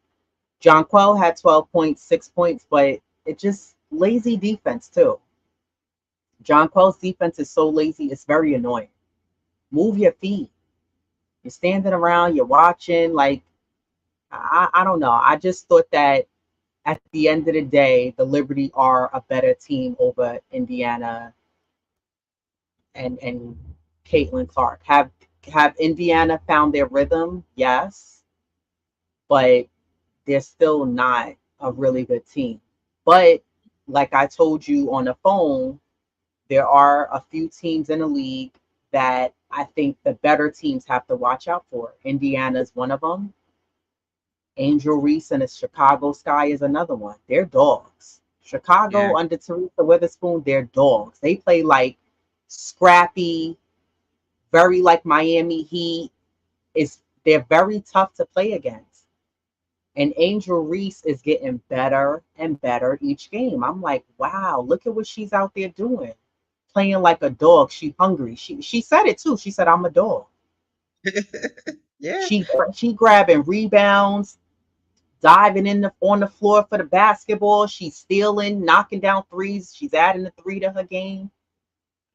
Jonquel had 12 points, 6 points, but it just lazy defense too. Jonquel's defense is so lazy, it's very annoying. Move your feet. You're standing around, you're watching. Like, I don't know. I just thought that at the end of the day, the Liberty are a better team over Indiana and Caitlin Clark. Have Indiana found their rhythm? Yes, but they're still not a really good team. But like I told you on the phone, there are a few teams in the league that I think the better teams have to watch out for. Indiana's one of them. Angel Reese and the Chicago Sky is another one. They're dogs. Yeah. Chicago under Teresa Witherspoon, they're dogs. They play like scrappy, very like Miami Heat. They're very tough to play against. And Angel Reese is getting better and better each game. I'm like, wow, look at what she's out there doing. Playing like a dog. She's hungry. She said it too. She said, I'm a dog. Yeah. She grabbing rebounds, diving in on the floor for the basketball. She's stealing, knocking down threes. She's adding a 3 to her game.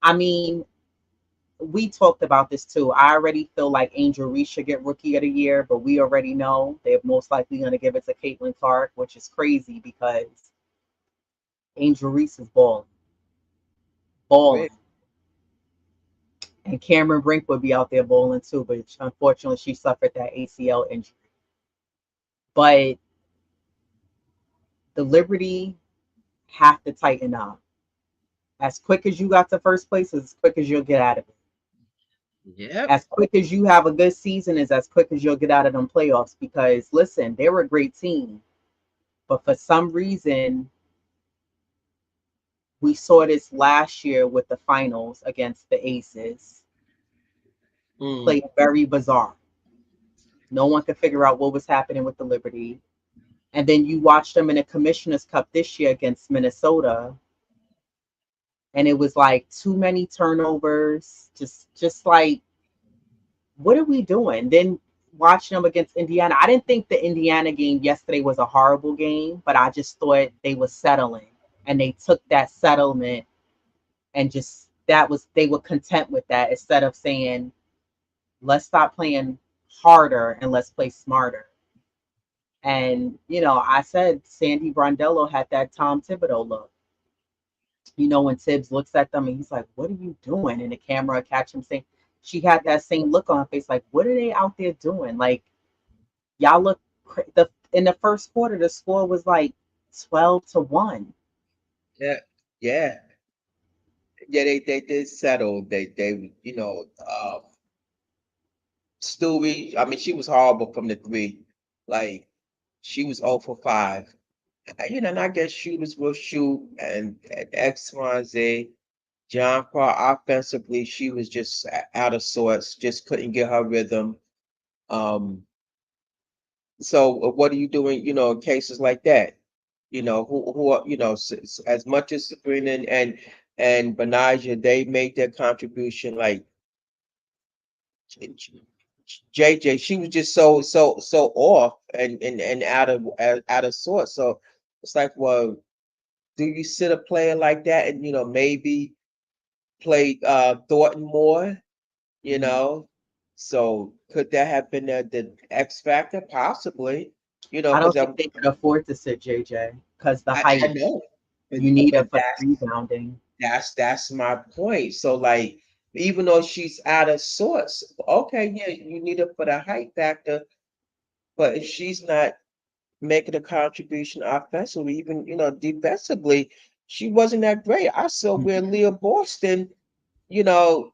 I mean, we talked about this too. I already feel like Angel Reese should get Rookie of the Year, but we already know they're most likely going to give it to Caitlin Clark, which is crazy because Angel Reese is balling. Great. And Cameron Brink would be out there bowling too, but unfortunately she suffered that ACL injury. But the Liberty have to tighten up. As quick as you got to first place, as quick as you'll get out of it. Yep. As quick as you have a good season is as quick as you'll get out of them playoffs. Because listen, they were a great team, but for some reason, we saw this last year with the finals against the Aces. Mm. played very bizarre. No one could figure out what was happening with the Liberty. And then you watched them in the Commissioner's Cup this year against Minnesota, and it was like too many turnovers. Just like, what are we doing? Then watching them against Indiana, I didn't think the Indiana game yesterday was a horrible game, but I just thought they were settling, and they took that settlement and just that was they were content with that instead of saying, let's stop playing harder and let's play smarter. And I said Sandy Brondello had that Tom Thibodeau look. When Tibbs looks at them and he's like, "What are you doing?" And the camera catch him saying, she had that same look on her face, like, "What are they out there doing? Like, y'all look." The in the first quarter, the score was like 12-1. Yeah, yeah, yeah. They did settle. They Stewie. I mean, she was horrible from the three. Like she was 0 for 5. And I guess shooters will shoot and X, Y, Z. John Paul offensively, she was just out of sorts, just couldn't get her rhythm. Um, so what are you doing, in cases like that? Who are, as much as Sabrina and Benaja, they made their contribution. Like JJ, she was just so off and out of sorts. So it's like, well, do you sit a player like that and maybe play Thornton more? you Mhm. know. So could that have been the X factor? Possibly, I because don't think they could afford to sit JJ because the I height know, but you need her but for the rebounding. that's my point. So like, even though she's out of sorts, okay, yeah, you need her for the height factor, but if she's not making a contribution offensively, even defensively, she wasn't that great. I saw where Leah Boston, you know,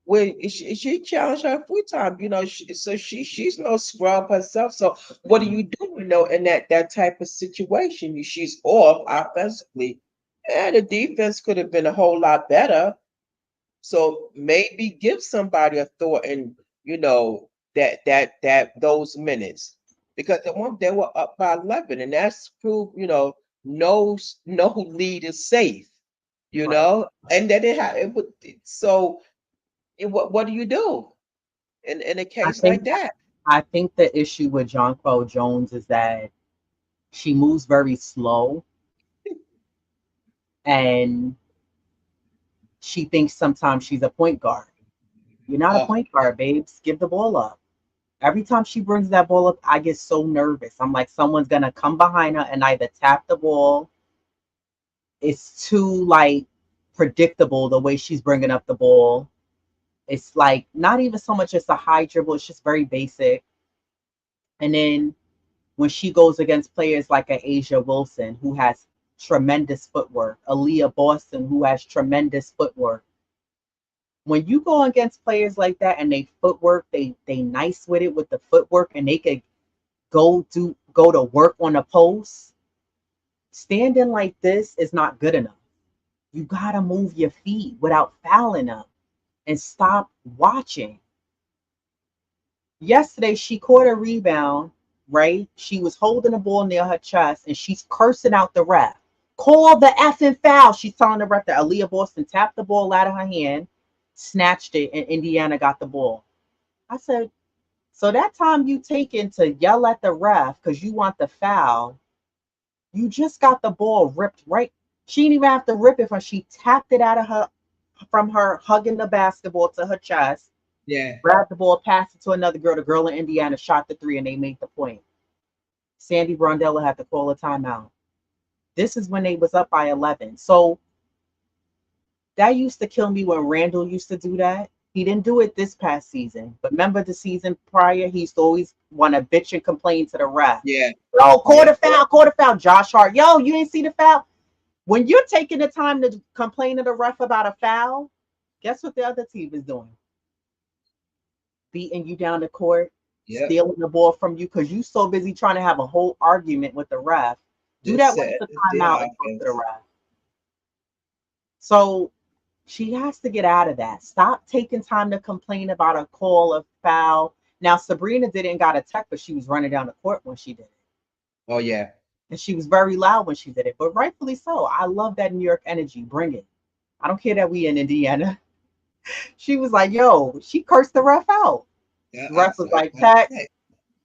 where she challenged her 3 times, so she's no scrub herself. So what do you do, in that type of situation? She's off offensively, and the defense could have been a whole lot better. So maybe give somebody a thought, and that those minutes, because they were up by 11, and that's proof. No lead is safe. Right. And then it would. So what do you do in a I case like think that? I think the issue with Jonquel Jones is that she moves very slow, and she thinks sometimes she's a point guard. You're not a Oh, point guard, babes. Give the ball up. Every time she brings that ball up, I get so nervous. I'm like, someone's gonna come behind her and either tap the ball. It's too like predictable the way she's bringing up the ball. It's like not even so much as a high dribble. It's just very basic. And then when she goes against players like a Asia Wilson, who has tremendous footwork, Aaliyah Boston, who has tremendous footwork. When you go against players like that and they footwork, they nice with it with the footwork, and they could go to work on the post. Standing like this is not good enough. You gotta move your feet without fouling them and stop watching. Yesterday she caught a rebound, right? She was holding the ball near her chest and she's cursing out the ref. Call the effing foul. She's telling the ref that Aaliyah Boston tapped the ball out of her hand, snatched it, and Indiana got the ball. I said, so that time you taken to yell at the ref because you want the foul, you just got the ball ripped right. She didn't even have to rip it from. She tapped it out of her from her hugging the basketball to her chest, yeah, grabbed the ball, passed it to another girl. The girl in Indiana shot the three, and they made the point. Sandy Brondella had to call a timeout. This is when they was up by 11. So that used to kill me when Randall used to do that. He didn't do it this past season, but remember the season prior, he used to always want to bitch and complain to the ref. yeah, Yo, yeah, quarter foul, quarter foul. Josh Hart, yo, you didn't see the foul? When you're taking the time to complain to the ref about a foul, guess what the other team is doing? Beating you down the court, yep. stealing the ball from you because you so busy trying to have a whole argument with the ref. Do Just that, waste set the their timeout and talk to the offense. ref. So She has to get out of that. Stop taking time to complain about a call of foul. Now Sabrina didn't got a tech, but she was running down the court when she did it. Oh yeah. And she was very loud when she did it. But rightfully so. I love that New York energy. Bring it. I don't care that we in Indiana. She was like, yo, she cursed the ref out. Yeah, The ref was like, I tech, say.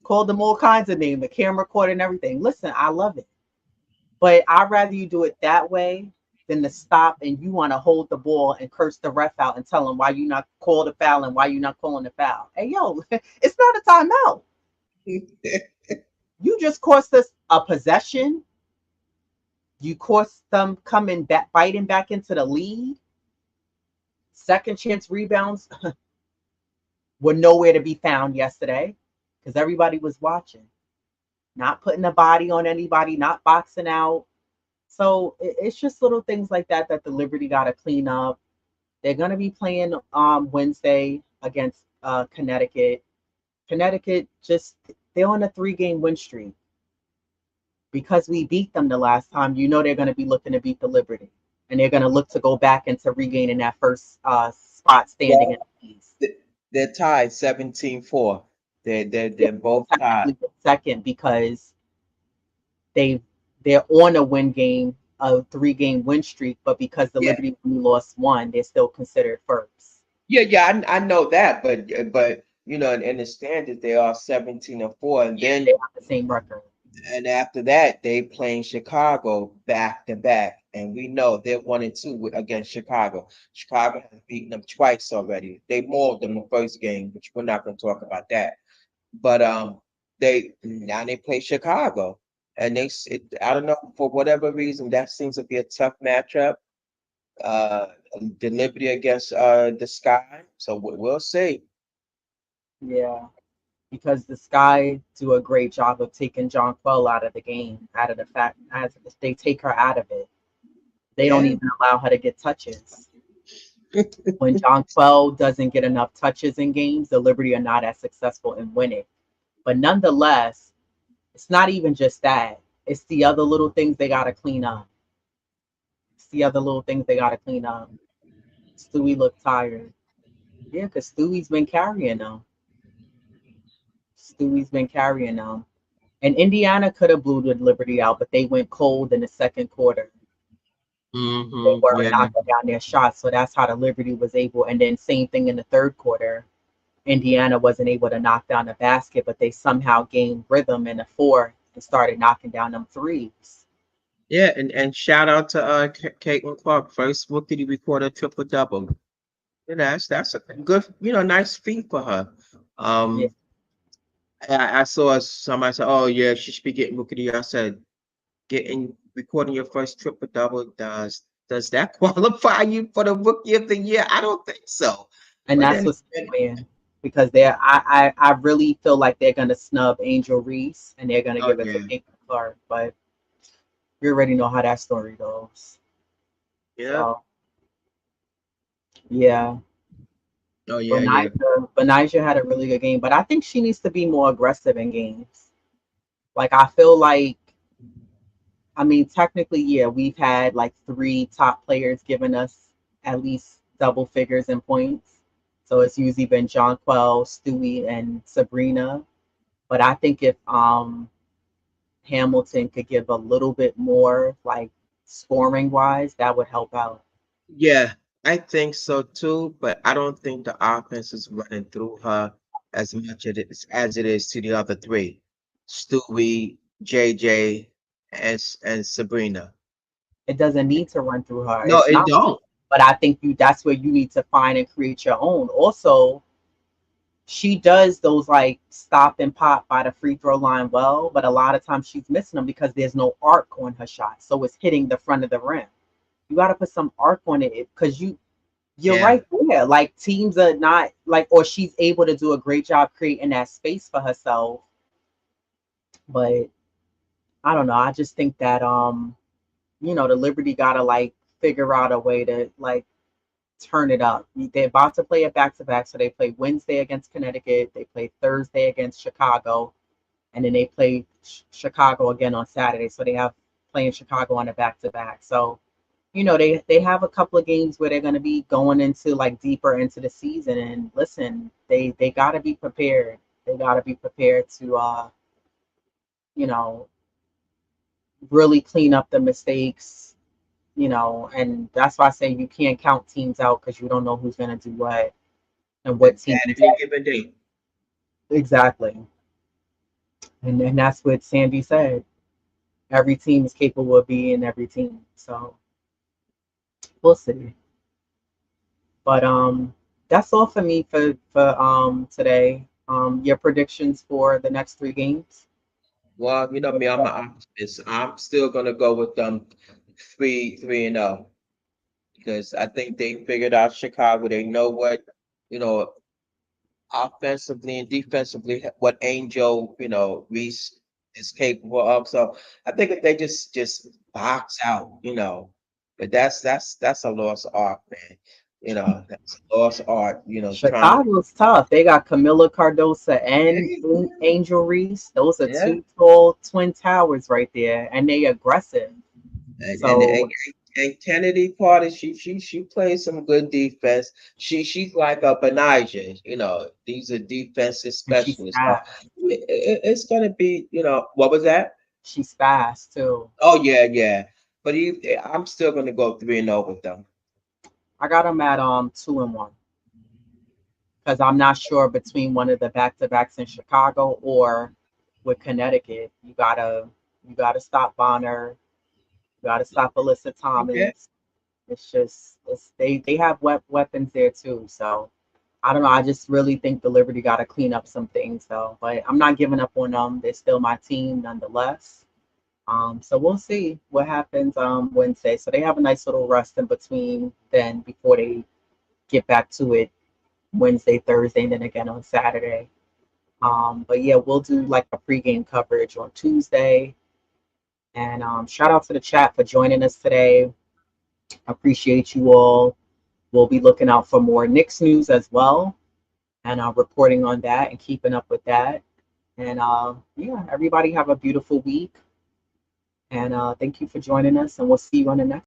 called them all kinds of names, the camera caught and everything. Listen, I love it. But I'd rather you do it that way than to stop and you want to hold the ball and curse the ref out and tell him why you not call the foul and why you not calling the foul. Hey, yo, it's not a timeout. You just cost us a possession. You cost them coming back, biting back into the lead. Second chance rebounds were nowhere to be found yesterday because everybody was watching, not putting a body on anybody, not boxing out. So it's just little things like that that the Liberty got to clean up. They're going to be playing Wednesday against Connecticut. Connecticut just they're on a 3-game win streak because we beat them the last time. You know they're going to be looking to beat the Liberty, and they're going to look to go back into regaining that first spot standing in Well, the East. th- they're tied 17-4. Yeah, They're both tied. technically second because they they're on a win game, a 3-game win streak, but because the Yeah. Liberty only lost one, they're still considered first. Yeah, I know that, but you know, in the standings they are 17-4, and Yeah, they then have the same record. and after that they playing Chicago back to back, and we know they're 1-2 against Chicago. Chicago has beaten them twice already. They mauled them the first game, which we're not going to talk about that. But they now they play Chicago, and I don't know for whatever reason that seems to be a tough matchup. Uh, the Liberty against the Sky, so we'll see. Yeah, because the Sky do a great job of taking John Quell out of the game, out of the fact as if they take her out of it. They don't Yeah, even allow her to get touches. When John Quell doesn't get enough touches in games, the Liberty are not as successful in winning. But nonetheless, it's not even just that. It's the other little things they gotta clean up. It's the other little things they gotta clean up. Stewie looked tired. Yeah, because Stewie's been carrying them. Stewie's been carrying them. And Indiana could have blew the Liberty out, but they went cold in the second quarter. They were yeah, knocking down their shots, so that's how the Liberty was able. And then same thing in the third quarter. Indiana wasn't able to knock down the basket, but they somehow gained rhythm in the fourth and started knocking down them threes. yeah. And shout out to Caitlin Clark, first rookie to record a triple double. You know, that's a good, nice feat for her. Yeah, Um, I saw somebody say, "Oh yeah, she should be getting rookie of the year." I said, "Getting recording your first triple double does that qualify you for the rookie of the year?" I don't think so. and But that's then what's again, annoying because I really feel like they're gonna snub Angel Reese and they're gonna oh give it to yeah, Caitlin Clark, but we already know how that story goes. yeah, So yeah, oh yeah, yeah, Benijah had a really good game, but I think she needs to be more aggressive in games. Like I feel like, I mean, technically, yeah, we've had like 3 top players giving us at least double figures in points. So it's usually been Jonquel, Stewie, and Sabrina. But I think if Hamilton could give a little bit more, like scoring wise, that would help out. yeah. I think so too, but I don't think the offense is running through her as much as it is to the other three, Stewie, JJ, and Sabrina. It doesn't need to run through her. No, It's it not. don't. But I think that's where you need to find and create your own. Also, she does those like stop and pop by the free throw line well, but a lot of times she's missing them because there's no arc on her shot. So it's hitting the front of the rim. You got to put some arc on it because you're Yeah, right there. Like teams are not like, or she's able to do a great job creating that space for herself. But I don't know. I just think that the Liberty gotta like figure out a way to like turn it up. They're about to play it back to back. So they play Wednesday against Connecticut. They play Thursday against Chicago. And then they play Chicago again on Saturday. So they have playing Chicago on a back to back. So they have a couple of games where they're going to be going into like deeper into the season, and listen, they got to be prepared. They got to be prepared to you know really clean up the mistakes, and that's why I say you can't count teams out because you don't know who's going to do what and what At team. any given day. Exactly. And that's what Sandy said. Every team is capable of being every team. So we'll see. But that's all for me for today. Your predictions for the next three games? Well, you know me, I'm an optimist. I'm still gonna go with them 3-0 because I think they figured out Chicago. They know what, you know, offensively and defensively what Angel, Reese is capable of. So I think if they just box out, but that's a lost art, man. That's a lost art, trying to Chicago's tough. They got Camila Cardosa and yeah, Angel Reese. Those are yeah. two tall twin towers right there, and they aggressive. And and and, So and Kennedy Carter, she plays some good defense. She's like a Benijah, these are defensive and she's specialists. So fast. it's gonna be, what was that? She's fast too. Oh yeah, yeah. But I'm still gonna go 3-0 with them. I got them at 2-1 because I'm not sure between one of the back to backs in Chicago or with Connecticut. You gotta stop Bonner. You gotta stop Alyssa Okay. Thomas. They have weapons there too. So I don't know. I just really think the Liberty got to clean up some things though. But I'm not giving up on them. They're still my team nonetheless. So we'll see what happens Wednesday. So they have a nice little rest in between then before they get back to it Wednesday, Thursday, and then again on Saturday. But yeah, we'll do like a pregame coverage on Tuesday. And shout out to the chat for joining us today. Appreciate you all. We'll be looking out for more Knicks news as well, and reporting on that and keeping up with that. And yeah, everybody have a beautiful week. And thank you for joining us, and we'll see you on the next.